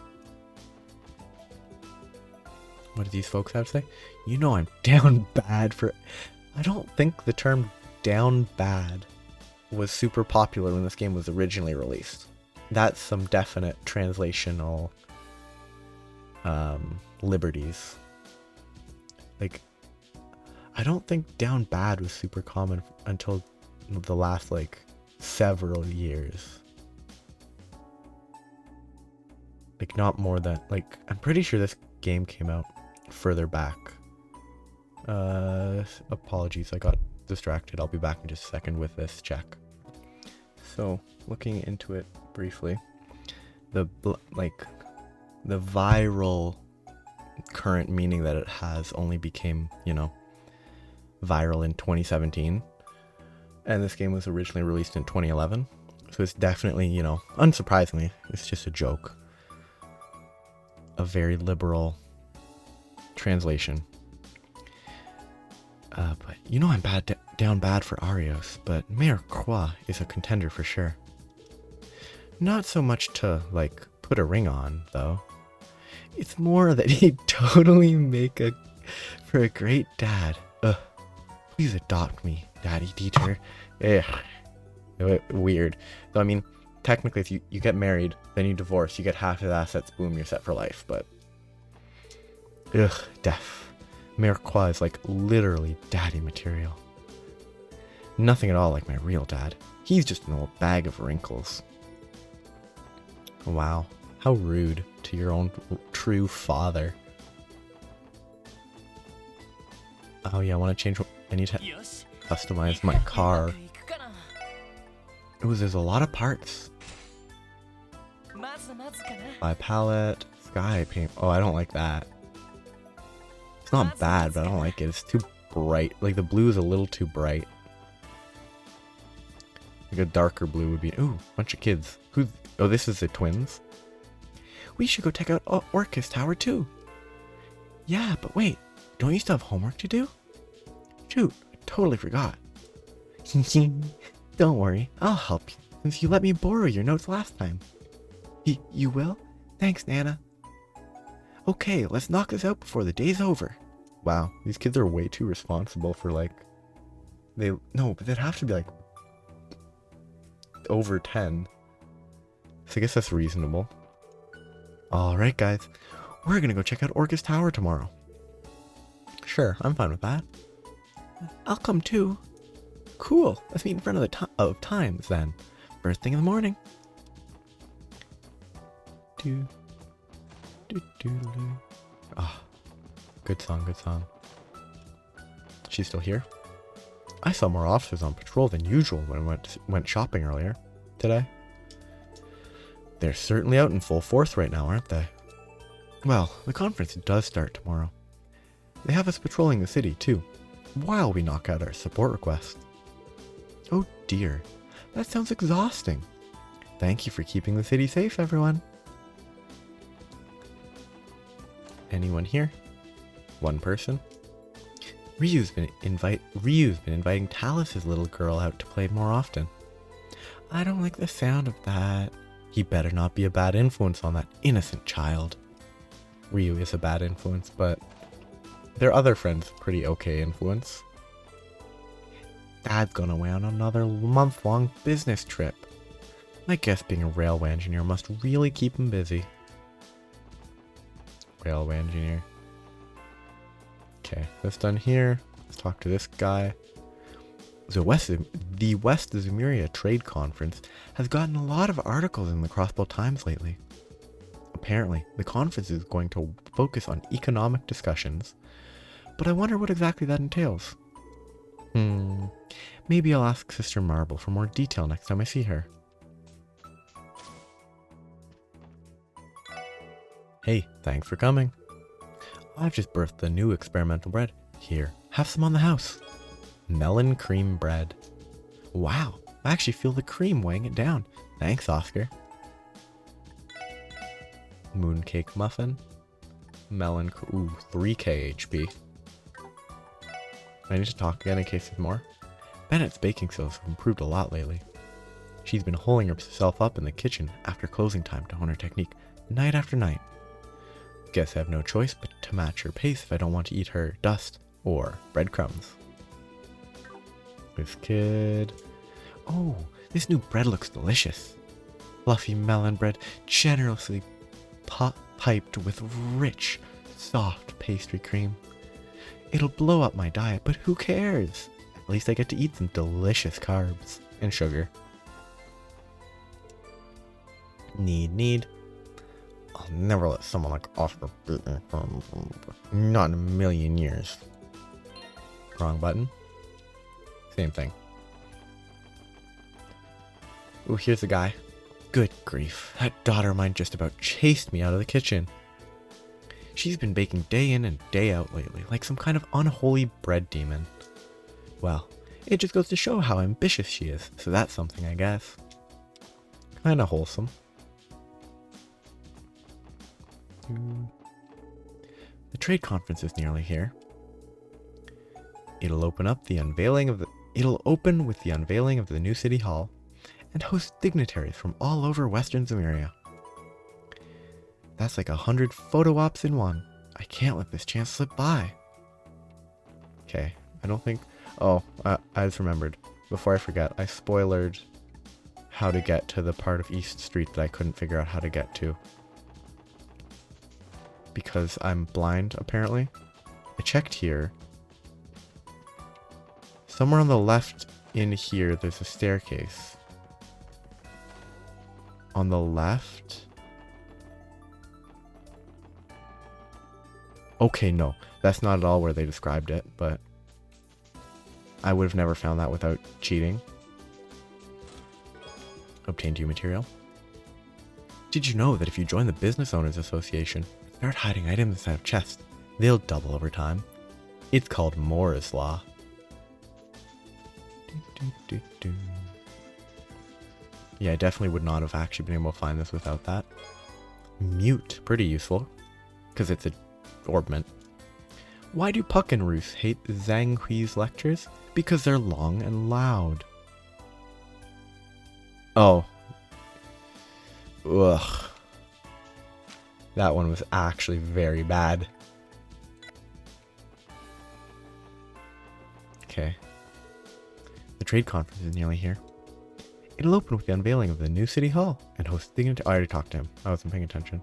Speaker 1: What do these folks have to say? You know I'm down bad for... I don't think the term down bad was super popular when this game was originally released. That's some definite translational liberties. Like, I don't think down bad was super common until the last, like, several years. Like, not more than, like, I'm pretty sure this game came out further back. Apologies, I got distracted. I'll be back in just a second with this check. So, looking into it briefly, the viral current meaning that it has only became, you know, viral in 2017, and this game was originally released in 2011, so it's definitely, you know, unsurprisingly, it's just a joke. A very liberal translation. But you know I'm down bad for Arios, but Mayor Croix is a contender for sure. Not so much to, like, put a ring on, though. It's more that he'd totally make for a great dad. Please adopt me, Daddy Dieter. Weird. So, I mean, technically, if you get married, then you divorce, you get half his assets, boom, you're set for life, but... deaf. Mayor Croix is, like, literally daddy material. Nothing at all like my real dad. He's just an old bag of wrinkles. Wow. How rude to your own true father. Oh yeah, I want to change... I need to customize my car. Ooh, there's a lot of parts. By palette, sky paint. Oh, I don't like that. It's not bad, but I don't like it. It's too bright. Like, the blue is a little too bright. Like a darker blue would be... Ooh, bunch of kids. Who's... Oh, this is the twins. We should go check out Orcus Tower too. Yeah, but wait. Don't you still have homework to do? Shoot, I totally forgot. Don't worry, I'll help you, since you let me borrow your notes last time. You will? Thanks, Nana. Okay, let's knock this out before the day's over. Wow, these kids are way too responsible for, like, No, but they'd have to be like over 10. So I guess that's reasonable. Alright guys, we're gonna go check out Orcus Tower tomorrow. Sure, I'm fine with that. I'll come too. Cool, let's meet in front of Times then. First thing in the morning. Ah, good song, good song. She's still here? I saw more officers on patrol than usual when I went shopping earlier today. They're certainly out in full force right now, aren't they? Well, the conference does start tomorrow. They have us patrolling the city too, while we knock out our support requests. Oh dear, that sounds exhausting. Thank you for keeping the city safe, everyone. Anyone here? One person? Ryu's been inviting Talus's little girl out to play more often. I don't like the sound of that. He better not be a bad influence on that innocent child. Ryu is a bad influence, but their other friends pretty okay influence. Dad's gone away on another month-long business trip. I guess being a railway engineer must really keep him busy. Railway engineer. Okay, that's done here. Let's talk to this guy. The West Zemuria Trade Conference has gotten a lot of articles in the Crossbow Times lately. Apparently, the conference is going to focus on economic discussions, but I wonder what exactly that entails. Maybe I'll ask Sister Marble for more detail next time I see her. Hey, thanks for coming. I've just birthed a new experimental bread. Here, have some on the house. Melon cream bread. Wow, I actually feel the cream weighing it down. Thanks, Oscar. Mooncake muffin. Melon, ooh, 3k HP. I need to talk again in case there's more. Bennett's baking skills have improved a lot lately. She's been holding herself up in the kitchen after closing time to hone her technique night after night. Guess I have no choice but to match her pace if I don't want to eat her dust or breadcrumbs. This kid. Oh, this new bread looks delicious. Fluffy melon bread, generously piped with rich, soft pastry cream. It'll blow up my diet, but who cares? At least I get to eat some delicious carbs and sugar. Need. I'll never let someone like Oscar beat me. Not in a million years. Wrong button. Same thing. Ooh, here's the guy. Good grief. That daughter of mine just about chased me out of the kitchen. She's been baking day in and day out lately, like some kind of unholy bread demon. Well, it just goes to show how ambitious she is, so that's something, I guess. Kinda wholesome. The trade conference is nearly here. It'll open with the unveiling of the new city hall and host dignitaries from all over Western Zemuria. That's like 100 photo ops in one. I can't let this chance slip by. Okay, I don't think... Oh, I just remembered. Before I forget, I spoilered how to get to the part of East Street that I couldn't figure out how to get to. Because I'm blind, apparently. I checked here. Somewhere on the left in here, there's a staircase. On the left? Okay, no. That's not at all where they described it, but I would have never found that without cheating. Obtain new material. Did you know that if you join the Business Owners Association, start hiding items inside of chests, they'll double over time? It's called Moore's Law. Yeah, I definitely would not have actually been able to find this without that. Mute, pretty useful, because it's a orbment. Why do Puck and Roos hate Zhang Hui's lectures? Because they're long and loud. Oh. Ugh. That one was actually very bad. Okay. trade conference is nearly here. It'll open with the unveiling of the new city hall and host dignitary. I already talked to him. I wasn't paying attention.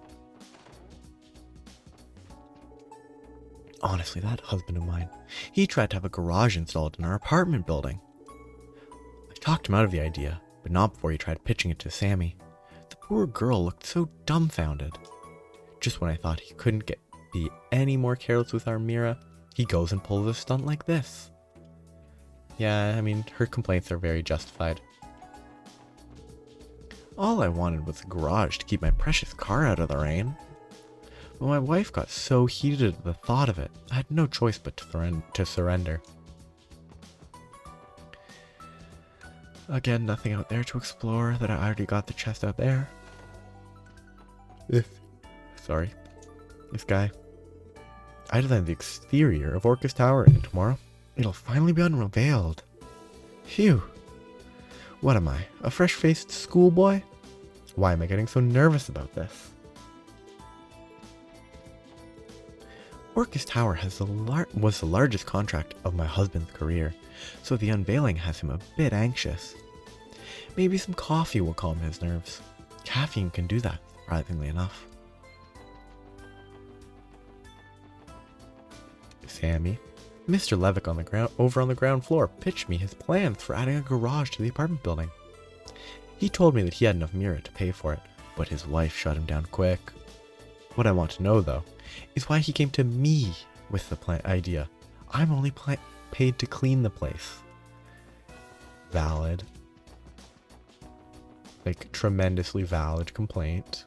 Speaker 1: Honestly, that husband of mine, he tried to have a garage installed in our apartment building. I talked him out of the idea, but not before he tried pitching it to Sammy. The poor girl looked so dumbfounded. Just when I thought he couldn't be any more careless with our Mira, he goes and pulls a stunt like this. Yeah, I mean, her complaints are very justified. All I wanted was a garage to keep my precious car out of the rain. But my wife got so heated at the thought of it, I had no choice but to surrender. Again, nothing out there to explore, that I already got the chest out there. This guy. I designed the exterior of Orcus Tower, and tomorrow, it'll finally be unveiled. Phew. What am I, a fresh-faced schoolboy? Why am I getting so nervous about this? Orcus Tower was the largest contract of my husband's career, so the unveiling has him a bit anxious. Maybe some coffee will calm his nerves. Caffeine can do that, surprisingly enough. Sammy, Mr. Levick over on the ground floor pitched me his plans for adding a garage to the apartment building. He told me that he had enough Mira to pay for it, but his wife shut him down quick. What I want to know, though, is why he came to me with the idea. I'm only paid to clean the place. Valid. Like, tremendously valid complaint.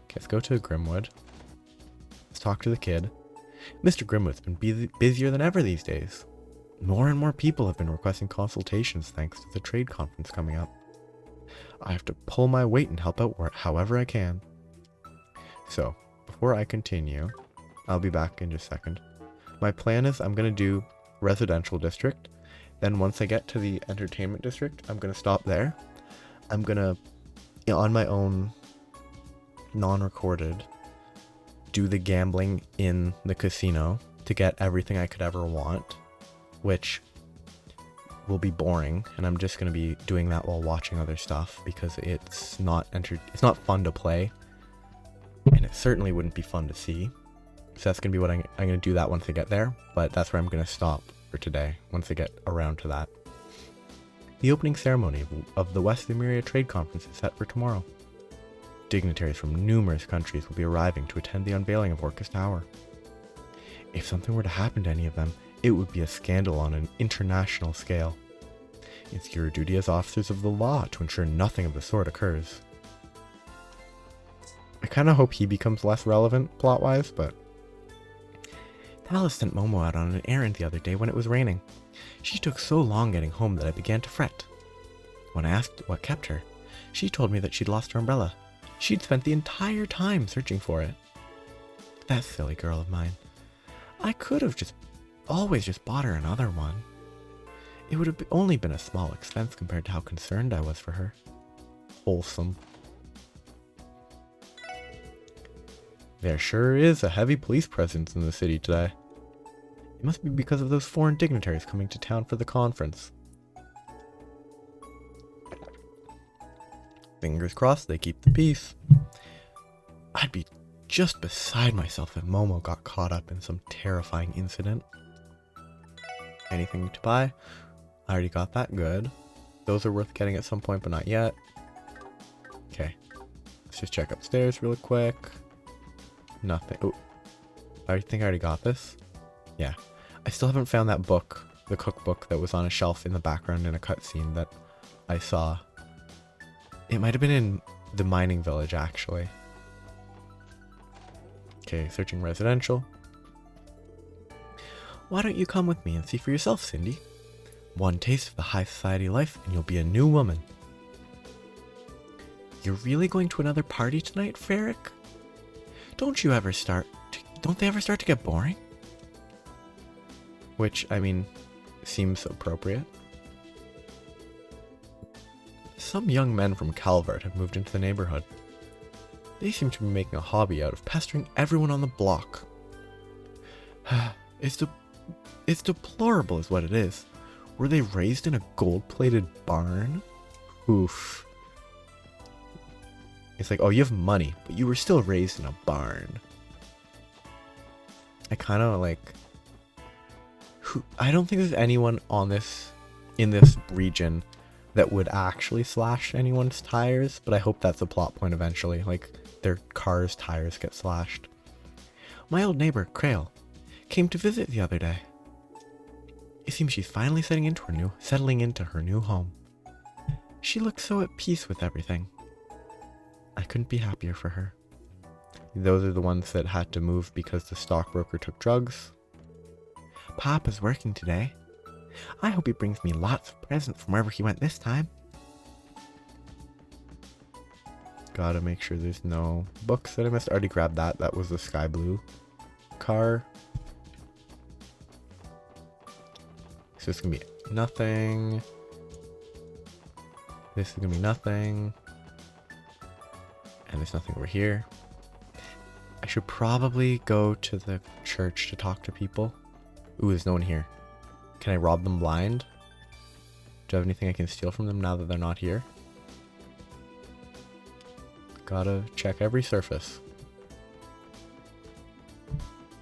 Speaker 1: Okay, let's go to Grimwood. Let's talk to the kid. Mr. Grimwood's been busier than ever these days. More and more people have been requesting consultations thanks to the trade conference coming up. I have to pull my weight and help out however I can. So, before I continue, I'll be back in just a second. My plan is I'm going to do residential district. Then once I get to the entertainment district, I'm going to stop there. I'm going to, on my own, non-recorded, do the gambling in the casino to get everything I could ever want, which will be boring, and I'm just going to be doing that while watching other stuff because it's not fun to play, and it certainly wouldn't be fun to see. So that's going to be what I'm going to do that once I get there, but that's where I'm going to stop for today once I get around to that. The opening ceremony of the West Lemuria Trade Conference is set for tomorrow. Dignitaries from numerous countries will be arriving to attend the unveiling of Orcus Tower. If something were to happen to any of them, it would be a scandal on an international scale. It's your duty as officers of the law to ensure nothing of the sort occurs. I kind of hope he becomes less relevant plot-wise, but... Alice sent Momo out on an errand the other day when it was raining. She took so long getting home that I began to fret. When I asked what kept her, she told me that she'd lost her umbrella. She'd spent the entire time searching for it. That silly girl of mine. I could have always just bought her another one. It would have only been a small expense compared to how concerned I was for her. Wholesome. There sure is a heavy police presence in the city today. It must be because of those foreign dignitaries coming to town for the conference. Fingers crossed they keep the peace. I'd be just beside myself if Momo got caught up in some terrifying incident. Anything to buy? I already got that. Good. Those are worth getting at some point, but not yet. Okay. Let's just check upstairs real quick. Nothing. Oh, I think I already got this. Yeah. I still haven't found that book, the cookbook that was on a shelf in the background in a cutscene that I saw. It might have been in the mining village, actually. Okay, searching residential. Why don't you come with me and see for yourself, Cindy? One taste of the high society life and you'll be a new woman. You're really going to another party tonight, Ferric? Don't they ever start to get boring? Which, I mean, seems appropriate. Some young men from Calvert have moved into the neighborhood. They seem to be making a hobby out of pestering everyone on the block. It's deplorable is what it is. Were they raised in a gold-plated barn? Oof. It's like, oh, you have money, but you were still raised in a barn. I kind of like... I don't think there's anyone in this region that would actually slash anyone's tires, but I hope that's a plot point eventually. Like, their car's tires get slashed. My old neighbor, Krail, came to visit the other day. It seems she's finally settling into her new home. She looked so at peace with everything. I couldn't be happier for her. Those are the ones that had to move because the stockbroker took drugs. Papa's working today. I hope he brings me lots of presents from wherever he went this time. Gotta make sure there's no books that I missed. I already grabbed that. That was the sky blue car. So it's gonna be nothing. This is gonna be nothing. And there's nothing over here. I should probably go to the church to talk to people. Ooh, there's no one here. Can I rob them blind? Do I have anything I can steal from them now that they're not here? Gotta check every surface.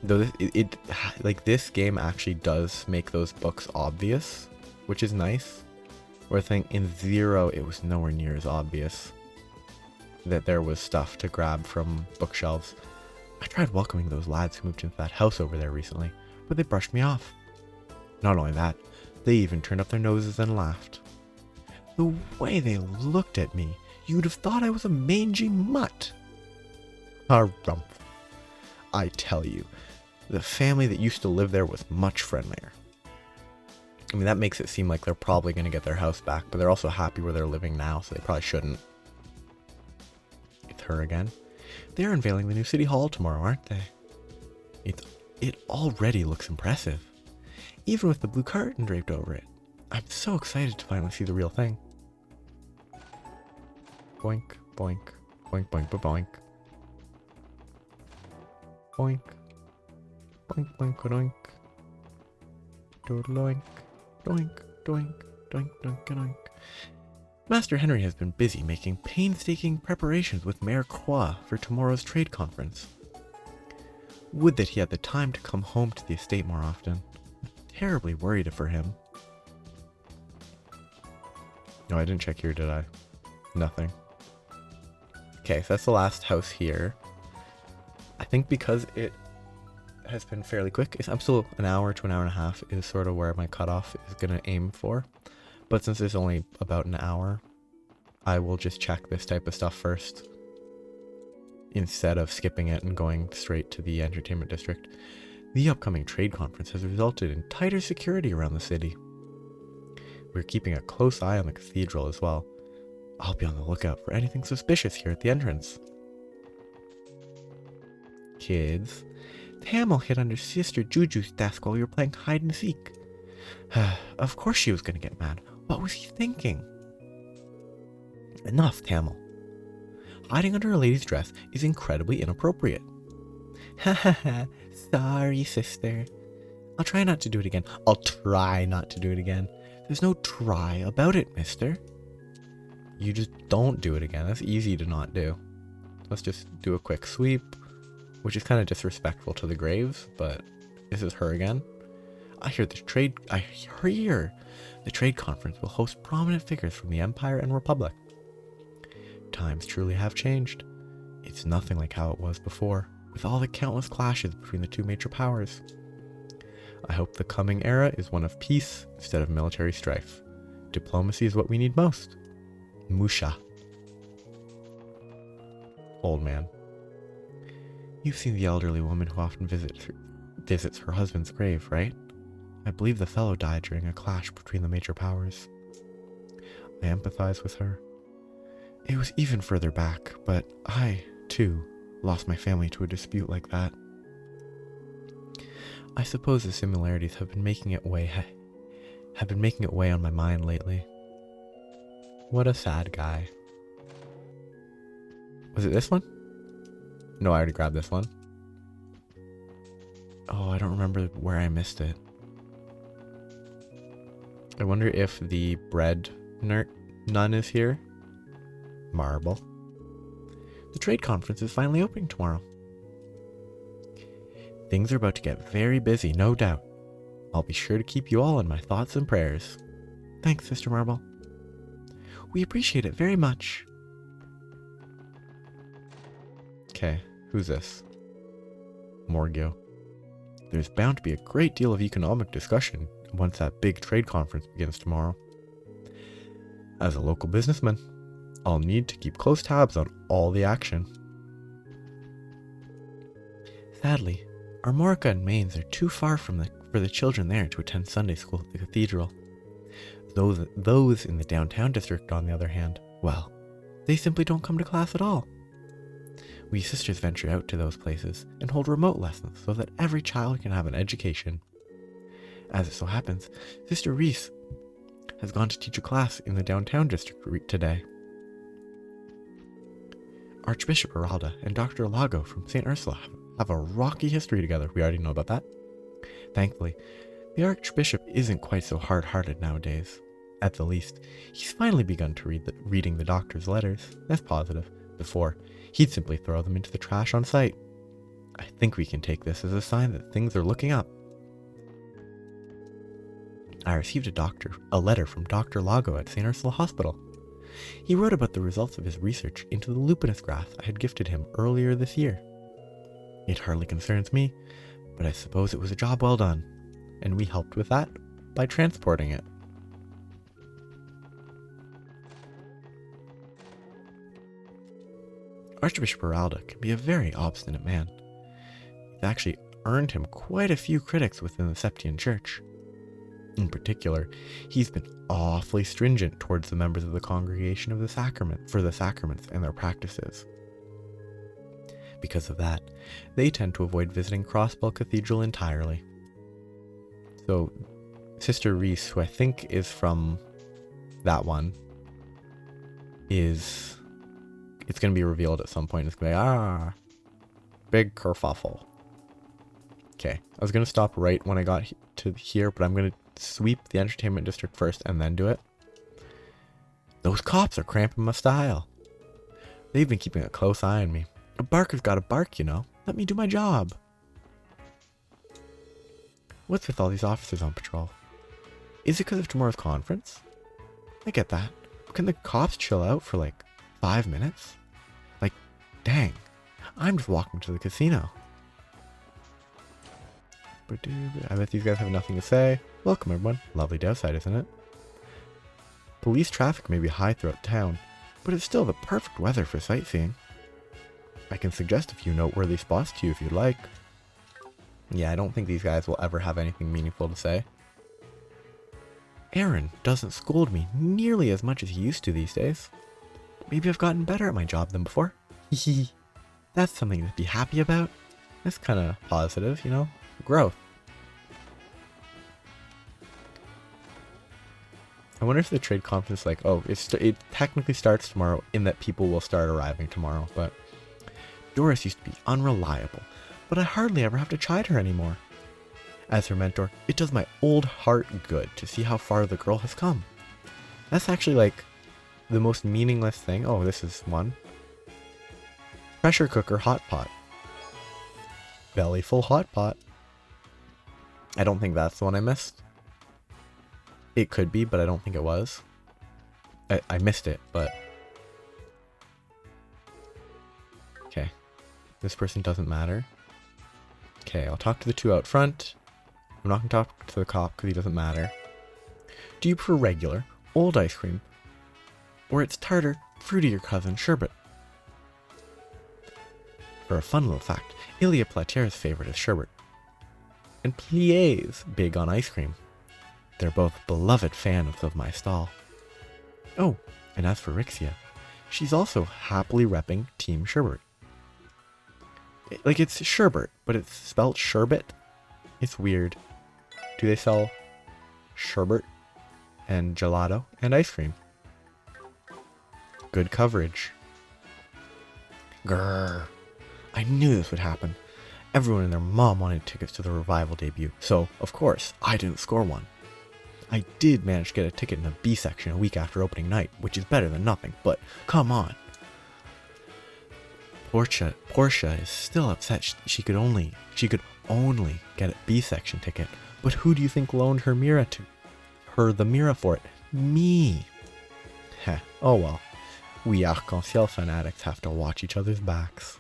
Speaker 1: Though this game actually does make those books obvious, which is nice. Where I think in 0 it was nowhere near as obvious that there was stuff to grab from bookshelves. I tried welcoming those lads who moved into that house over there recently, but they brushed me off. Not only that, they even turned up their noses and laughed. The way they looked at me, you'd have thought I was a mangy mutt. Harumph. I tell you, the family that used to live there was much friendlier. I mean, that makes it seem like they're probably going to get their house back, but they're also happy where they're living now, so they probably shouldn't. It's her again. They're unveiling the new city hall tomorrow, aren't they? It already looks impressive, even with the blue curtain draped over it. I'm so excited to finally see the real thing. Boink, boink, boink, boink, boink. Boink. Boink, boink, doink. Doink, doink, doink, doink, doink, doink. Master Henry has been busy making painstaking preparations with Mayor Croix for tomorrow's trade conference. Would that he had the time to come home to the estate more often. Terribly worried for him. No, I didn't check here, did I? Nothing. Okay, so that's the last house here. I think because it has been fairly quick, I'm still an hour to an hour and a half is sort of where my cutoff is going to aim for. But since there's only about an hour, I will just check this type of stuff first, instead of skipping it and going straight to the entertainment district. The upcoming trade conference has resulted in tighter security around the city. We're keeping a close eye on the cathedral as well. I'll be on the lookout for anything suspicious here at the entrance. Kids, Tamil hid under Sister Juju's desk while we were playing hide and seek. Of course she was going to get mad. What was he thinking? Enough, Tamil. Hiding under a lady's dress is incredibly inappropriate. Ha ha ha. Sorry, sister. I'll try not to do it again. I'll try not to do it again. There's no try about it, mister. You just don't do it again. That's easy to not do. Let's just do a quick sweep, which is kind of disrespectful to the graves, but this is her again. I hear the trade conference will host prominent figures from the Empire and Republic. Times truly have changed. It's nothing like how it was before, with all the countless clashes between the two major powers. I hope the coming era is one of peace instead of military strife. Diplomacy is what we need most. Musha. Old man. You've seen the elderly woman who often visits her husband's grave, right? I believe the fellow died during a clash between the major powers. I empathize with her. It was even further back, but I, too, lost my family to a dispute like that. I suppose the similarities have been making it way on my mind lately. What a sad guy. Was it this one? No, I already grabbed this one. Oh, I don't remember where I missed it. I wonder if the bread nun is here. Marble. The trade conference is finally opening tomorrow. Things are about to get very busy, no doubt. I'll be sure to keep you all in my thoughts and prayers. Thanks, Sister Marble. We appreciate it very much. Okay, who's this? Morgio. There's bound to be a great deal of economic discussion once that big trade conference begins tomorrow. As a local businessman, I'll need to keep close tabs on all the action. Sadly, Armorica and Mainz are too far for the children there to attend Sunday school at the cathedral. Those in the downtown district, on the other hand, well, they simply don't come to class at all. We sisters venture out to those places and hold remote lessons so that every child can have an education. As it so happens, Sister Reese has gone to teach a class in the downtown district today. Archbishop Aralda and Dr. Lago from St. Ursula have a rocky history together. We already know about that. Thankfully, the Archbishop isn't quite so hard-hearted nowadays. At the least, he's finally begun to reading the doctor's letters. That's positive. Before, he'd simply throw them into the trash on sight. I think we can take this as a sign that things are looking up. I received a letter from Dr. Lago at St. Ursula Hospital. He wrote about the results of his research into the lupinus grass I had gifted him earlier this year. It hardly concerns me, but I suppose it was a job well done, and we helped with that by transporting it. Archbishop Aralda can be a very obstinate man. It's actually earned him quite a few critics within the Septian Church. In particular, he's been awfully stringent towards the members of the Congregation of the Sacrament for the sacraments and their practices. Because of that, they tend to avoid visiting Crossbell Cathedral entirely. So, Sister Reese, who I think is from that one, it's going to be revealed at some point. It's going to be, big kerfuffle. Okay, I was going to stop right when I got to here, but I'm going to sweep the entertainment district first and then do it. Those cops are cramping my style. They've been keeping a close eye on me. A barker's got to bark, you know. Let me do my job. What's with all these officers on patrol? Is it because of tomorrow's conference? I get that. But can the cops chill out for like 5 minutes? Like, dang. I'm just walking to the casino. I bet these guys have nothing to say. Welcome, everyone. Lovely day outside, isn't it? Police traffic may be high throughout town, but it's still the perfect weather for sightseeing. I can suggest a few noteworthy spots to you if you'd like. Yeah, I don't think these guys will ever have anything meaningful to say. Aaron doesn't scold me nearly as much as he used to these days. Maybe I've gotten better at my job than before. Hehe. That's something to be happy about. That's kind of positive, you know? Growth. I wonder if the trade conference is like, oh, it technically starts tomorrow in that people will start arriving tomorrow, but Doris used to be unreliable, but I hardly ever have to chide her anymore. As her mentor, it does my old heart good to see how far the girl has come. That's actually like the most meaningless thing. Oh, this is one. Pressure cooker hot pot. Belly full hot pot. I don't think that's the one I missed. It could be, but I don't think it was. I missed it, but... Okay. This person doesn't matter. Okay, I'll talk to the two out front. I'm not going to talk to the cop because he doesn't matter. Do you prefer regular, old ice cream? Or its tartar, fruitier cousin, sherbet? For a fun little fact, Ilya Platier's favorite is sherbet. And Plier's big on ice cream. They're both beloved fans of my stall. Oh, and as for Rixia, she's also happily repping Team Sherbet. Like, it's sherbet, but it's spelled sherbet. It's weird. Do they sell sherbet and gelato and ice cream? Good coverage. Grrr. I knew this would happen. Everyone and their mom wanted tickets to the revival debut, so, of course, I didn't score one. I did manage to get a ticket in the B section a week after opening night, which is better than nothing, but come on. Portia is still upset she could only get a B section ticket, but who do you think loaned her the Mira for it? Me. Heh, oh well. We Arc-en-Ciel fanatics have to watch each other's backs.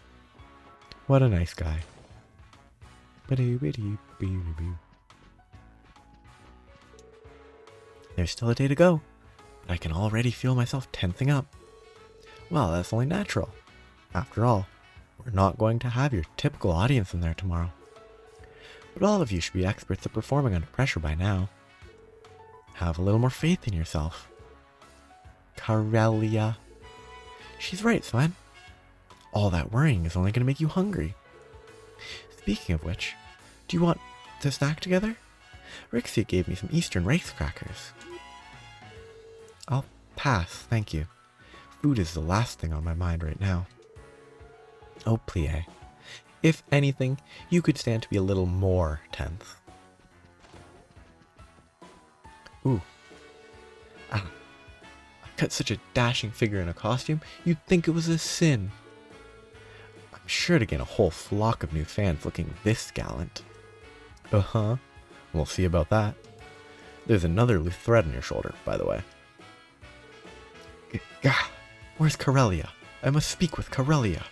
Speaker 1: What a nice guy. There's still a day to go, but I can already feel myself tensing up. Well, that's only natural. After all, we're not going to have your typical audience in there tomorrow. But all of you should be experts at performing under pressure by now. Have a little more faith in yourself. Corellia. She's right, Sven. All that worrying is only going to make you hungry. Speaking of which, do you want to snack together? Rixia gave me some Eastern rice crackers. I'll pass, thank you. Food is the last thing on my mind right now. Oh, plie. If anything, you could stand to be a little more tense. Ooh. Ah. I cut such a dashing figure in a costume, you'd think it was a sin. I'm sure to gain a whole flock of new fans looking this gallant. Uh-huh. We'll see about that. There's another loose thread on your shoulder, by the way. Where's Corellia? I must speak with Corellia.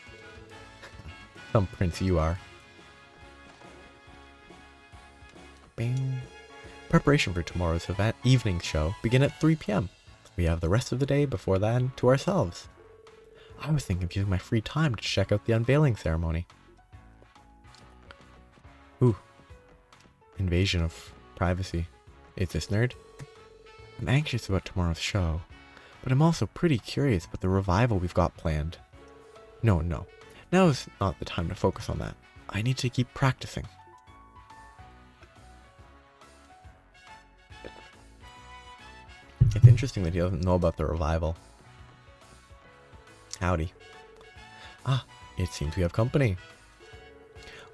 Speaker 1: Some prince you are. Bing. Preparation for tomorrow's evening show begin at 3 p.m. We have the rest of the day before then to ourselves. I was thinking of using my free time to check out the unveiling ceremony. Ooh. Invasion of privacy. Is this nerd? I'm anxious about tomorrow's show, but I'm also pretty curious about the revival we've got planned. No. Now is not the time to focus on that. I need to keep practicing. It's interesting that he doesn't know about the revival. Howdy. Ah, it seems we have company.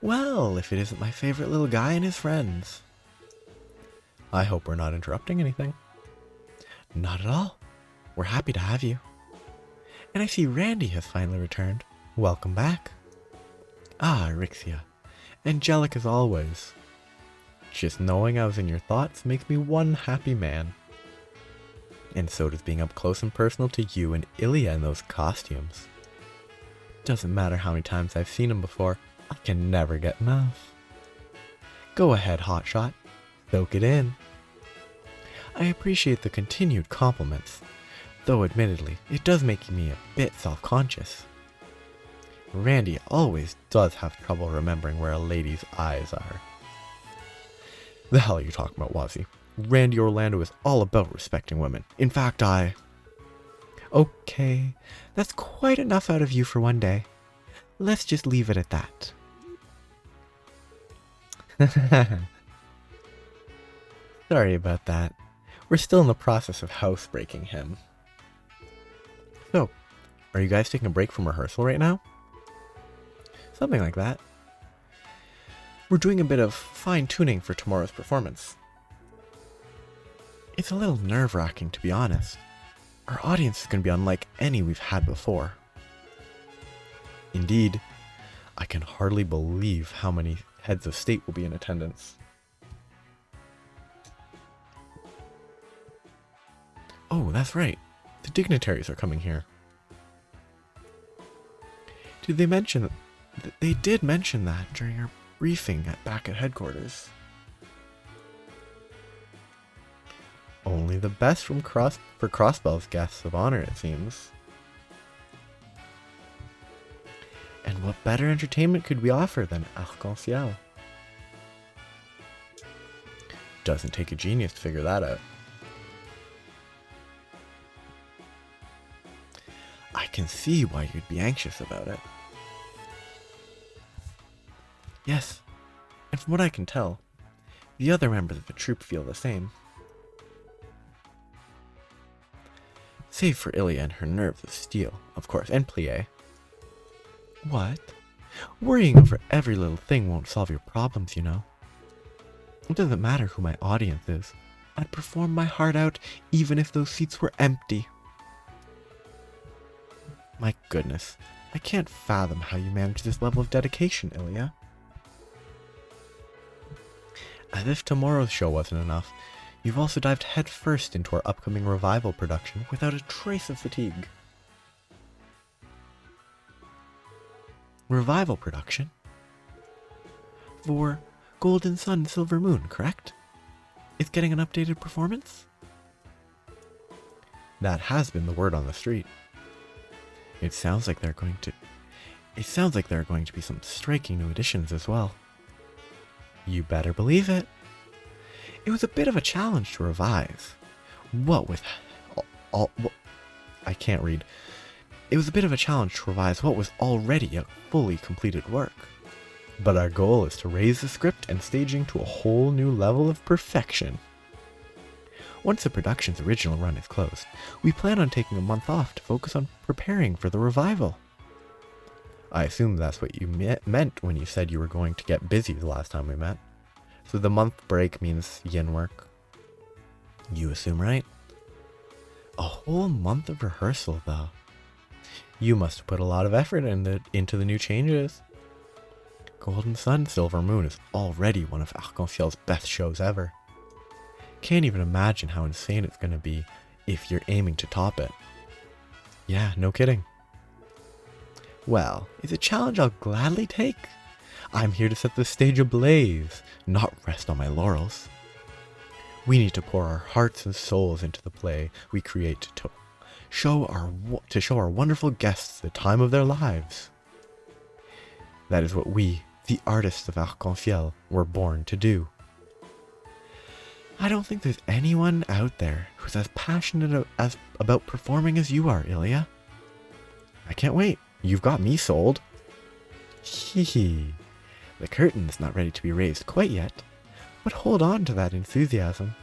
Speaker 1: Well, if it isn't my favorite little guy and his friends. I hope we're not interrupting anything. Not at all. We're happy to have you. And I see Randy has finally returned. Welcome back. Ah, Rixia. Angelic as always. Just knowing I was in your thoughts makes me one happy man. And so does being up close and personal to you and Ilya in those costumes. Doesn't matter how many times I've seen him before, I can never get enough. Go ahead, Hotshot. Soak it in. I appreciate the continued compliments, though admittedly, it does make me a bit self-conscious. Randy always does have trouble remembering where a lady's eyes are. The hell are you talking about, Wazzy? Randy Orlando is all about respecting women. In fact, Okay, that's quite enough out of you for one day. Let's just leave it at that. Sorry about that. We're still in the process of housebreaking him. So, are you guys taking a break from rehearsal right now? Something like that. We're doing a bit of fine-tuning for tomorrow's performance. It's a little nerve-wracking, to be honest. Our audience is going to be unlike any we've had before. Indeed, I can hardly believe how many heads of state will be in attendance. Oh, that's right. The dignitaries are coming here. Did they mention... They did mention that during our briefing back at headquarters. Only the best for Crossbell's guests of honor, it seems. And what better entertainment could we offer than Arc-en-Ciel? Doesn't take a genius to figure that out. I can see why you'd be anxious about it. Yes, and from what I can tell, the other members of the troupe feel the same. Save for Ilya and her nerves of steel, of course, and Plie. What? Worrying over every little thing won't solve your problems, you know. It doesn't matter who my audience is. I'd perform my heart out even if those seats were empty. My goodness, I can't fathom how you manage this level of dedication, Ilya. As if tomorrow's show wasn't enough, you've also dived headfirst into our upcoming revival production without a trace of fatigue. Revival production? For Golden Sun, Silver Moon, correct? It's getting an updated performance? That has been the word on the street. It sounds like there are going to be some striking new additions as well. You better believe it. It was a bit of a challenge to revise. What with I can't read. It was a bit of a challenge to revise what was already a fully completed work. But our goal is to raise the script and staging to a whole new level of perfection. Once the production's original run is closed, we plan on taking a month off to focus on preparing for the revival. I assume that's what you meant when you said you were going to get busy the last time we met. So the month break means yin work. You assume right? A whole month of rehearsal though. You must have put a lot of effort into the new changes. Golden Sun, Silver Moon is already one of Arc-en-Ciel's best shows ever. Can't even imagine how insane it's going to be if you're aiming to top it. Yeah, no kidding. Well, it's a challenge I'll gladly take. I'm here to set the stage ablaze, not rest on my laurels. We need to pour our hearts and souls into the play we create to show our wonderful guests the time of their lives. That is what we, the artists of Arc-en-Ciel, were born to do. I don't think there's anyone out there who's as passionate about performing as you are, Ilya. I can't wait. You've got me sold. Hee hee. The curtain's not ready to be raised quite yet, but hold on to that enthusiasm.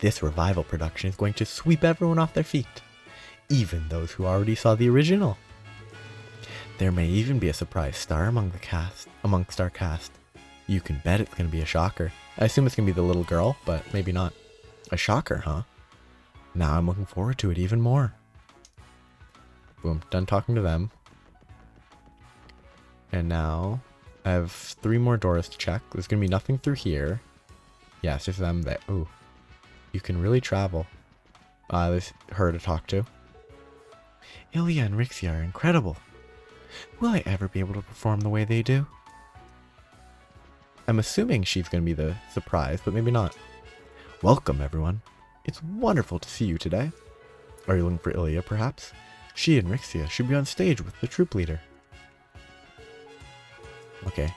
Speaker 1: This revival production is going to sweep everyone off their feet, even those who already saw the original. There may even be a surprise star amongst our cast. You can bet it's going to be a shocker. I assume it's going to be the little girl, but maybe not. A shocker, huh? Now I'm looking forward to it even more. Boom, done talking to them. And now I have 3 more doors to check. There's going to be nothing through here. Yeah, it's just them there. Ooh. You can really travel. There's her to talk to. Ilya and Rixia are incredible. Will I ever be able to perform the way they do? I'm assuming she's going to be the surprise, but maybe not. Welcome, everyone. It's wonderful to see you today. Are you looking for Ilya, perhaps? She and Rixia should be on stage with the troop leader. Okay.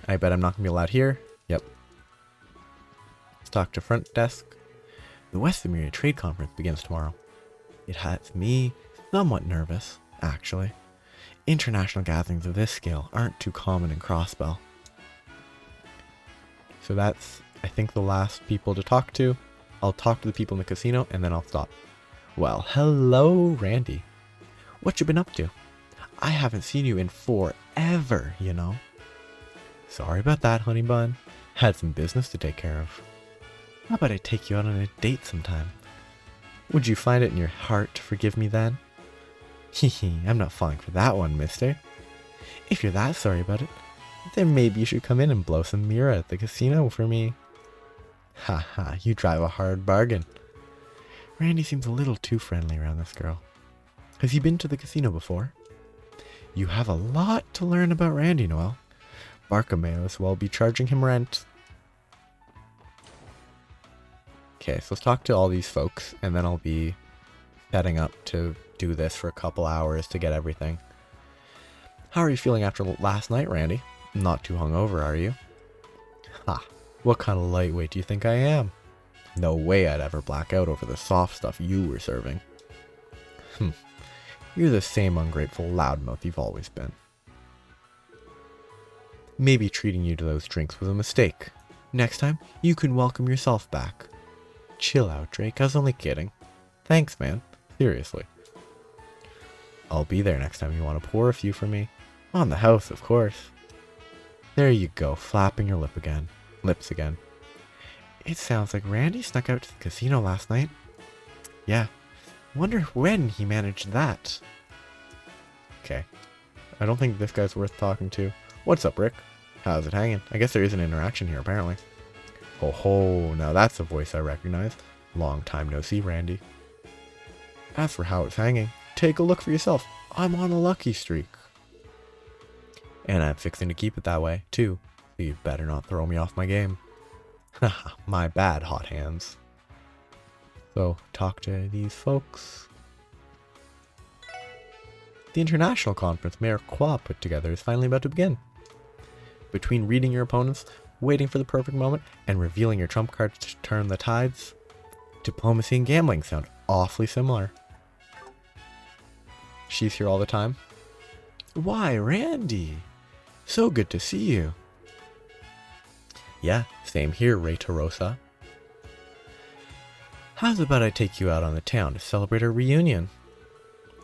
Speaker 1: I bet I'm not going to be allowed here. Yep. Let's talk to front desk. The West Emiria Trade Conference begins tomorrow. It has me somewhat nervous, actually. International gatherings of this scale aren't too common in Crossbell. So that's, I think, the last people to talk to. I'll talk to the people in the casino and then I'll stop. Well, hello, Randy. What you been up to? I haven't seen you in forever, you know. Sorry about that, honey bun. Had some business to take care of. How about I take you out on a date sometime? Would you find it in your heart to forgive me then? Hehe, I'm not falling for that one, mister. If you're that sorry about it, then maybe you should come in and blow some Mira at the casino for me. Haha, you drive a hard bargain. Randy seems a little too friendly around this girl. Has he been to the casino before? You have a lot to learn about Randy, Noel. Barca may as well be charging him rent. Okay, so let's talk to all these folks, and then I'll be setting up to do this for a couple hours to get everything. How are you feeling after last night, Randy? Not too hungover, are you? Ha, what kind of lightweight do you think I am? No way I'd ever black out over the soft stuff you were serving. You're the same ungrateful loudmouth you've always been. Maybe treating you to those drinks was a mistake. Next time, you can welcome yourself back. Chill out, Drake. I was only kidding. Thanks, man. Seriously. I'll be there next time you want to pour a few for me. On the house, of course. There you go, flapping your lips again. It sounds like Randy snuck out to the casino last night. Yeah. Wonder when he managed that. Okay. I don't think this guy's worth talking to. What's up, Rick? How's it hanging? I guess there is an interaction here, apparently. Ho ho, now that's a voice I recognize. Long time no see, Randy. As for how it's hanging, take a look for yourself. I'm on a lucky streak. And I'm fixing to keep it that way, too. So you better not throw me off my game. Haha, my bad, hot hands. So, talk to these folks. The international conference Mayor Qua put together is finally about to begin. Between reading your opponents, waiting for the perfect moment, and revealing your trump cards to turn the tides, diplomacy and gambling sound awfully similar. She's here all the time. Why, Randy? So good to see you. Yeah, same here, Ray Torosa. How's about I take you out on the town to celebrate our reunion?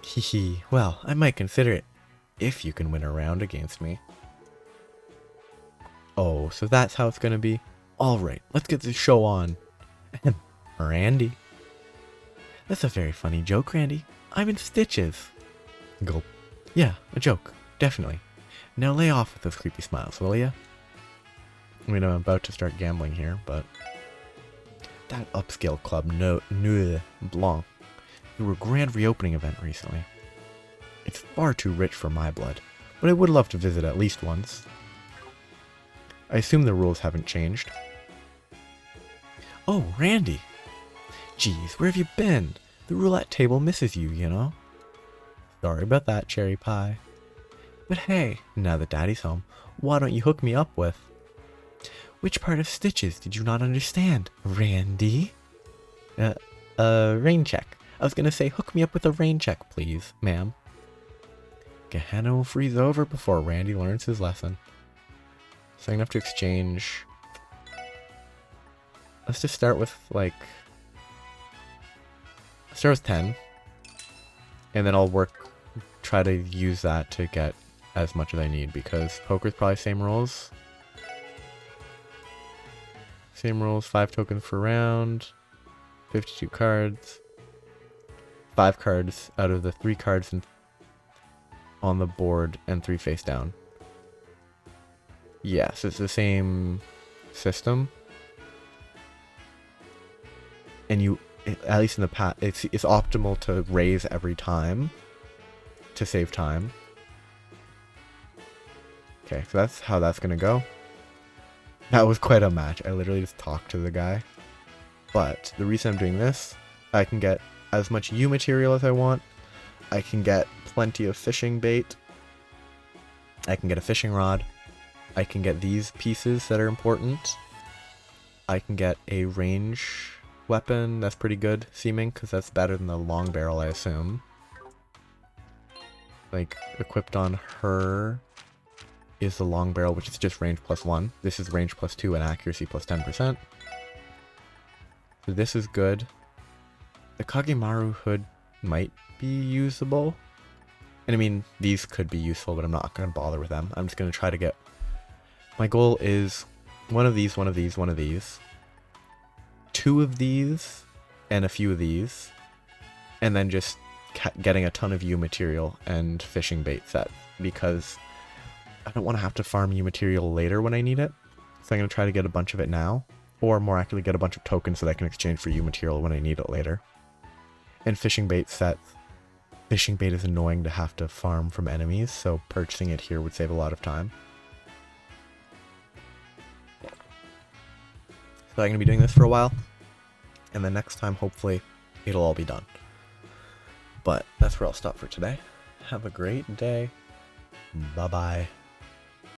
Speaker 1: Hehe, well, I might consider it, if you can win a round against me. Oh, so that's how it's gonna be? Alright, let's get this show on. Randy. That's a very funny joke, Randy. I'm in stitches. Gulp. Yeah, a joke. Definitely. Now lay off with those creepy smiles, will ya? I mean, I'm about to start gambling here, but... That upscale club, Blanc. Through a grand reopening event recently. It's far too rich for my blood, but I would love to visit at least once. I assume the rules haven't changed. Oh, Randy! Geez, where have you been? The roulette table misses you, you know? Sorry about that, cherry pie. But hey, now that Daddy's home, why don't you hook me up with... Which part of Stitches did you not understand, Randy? Rain check. I was gonna say, hook me up with a rain check, please, ma'am. Gehenna will freeze over before Randy learns his lesson. So I'm gonna have to exchange... Let's just start with, like... Start with 10. And then I'll try to use that to get as much as I need, because poker's probably same rules. Same rules, 5 tokens per round, 52 cards. 5 cards out of the 3 cards on the board and 3 face down. Yes, it's the same system. And at least in the past, it's optimal to raise every time to save time. Okay, so that's how that's gonna go. That was quite a match. I literally just talked to the guy. But the reason I'm doing this, I can get as much U material as I want. I can get plenty of fishing bait. I can get a fishing rod. I can get these pieces that are important. I can get a range weapon. That's pretty good seeming, because that's better than the long barrel, I assume. Like, equipped on her is the long barrel, which is just range +1. This is range +2 and accuracy +10%. So this is good. The Kagemaru hood might be usable. And I mean, these could be useful, but I'm not going to bother with them. I'm just going to try to get... My goal is one of these, one of these, one of these. 2 of these, and a few of these. And then just getting a ton of U material and fishing bait set. Because I don't want to have to farm U material later when I need it. So I'm going to try to get a bunch of it now. Or more accurately, get a bunch of tokens that I can exchange for U material when I need it later. And fishing bait sets. Fishing bait is annoying to have to farm from enemies, so purchasing it here would save a lot of time. So I'm going to be doing this for a while. And then next time, hopefully, it'll all be done. But that's where I'll stop for today. Have a great day. Bye-bye.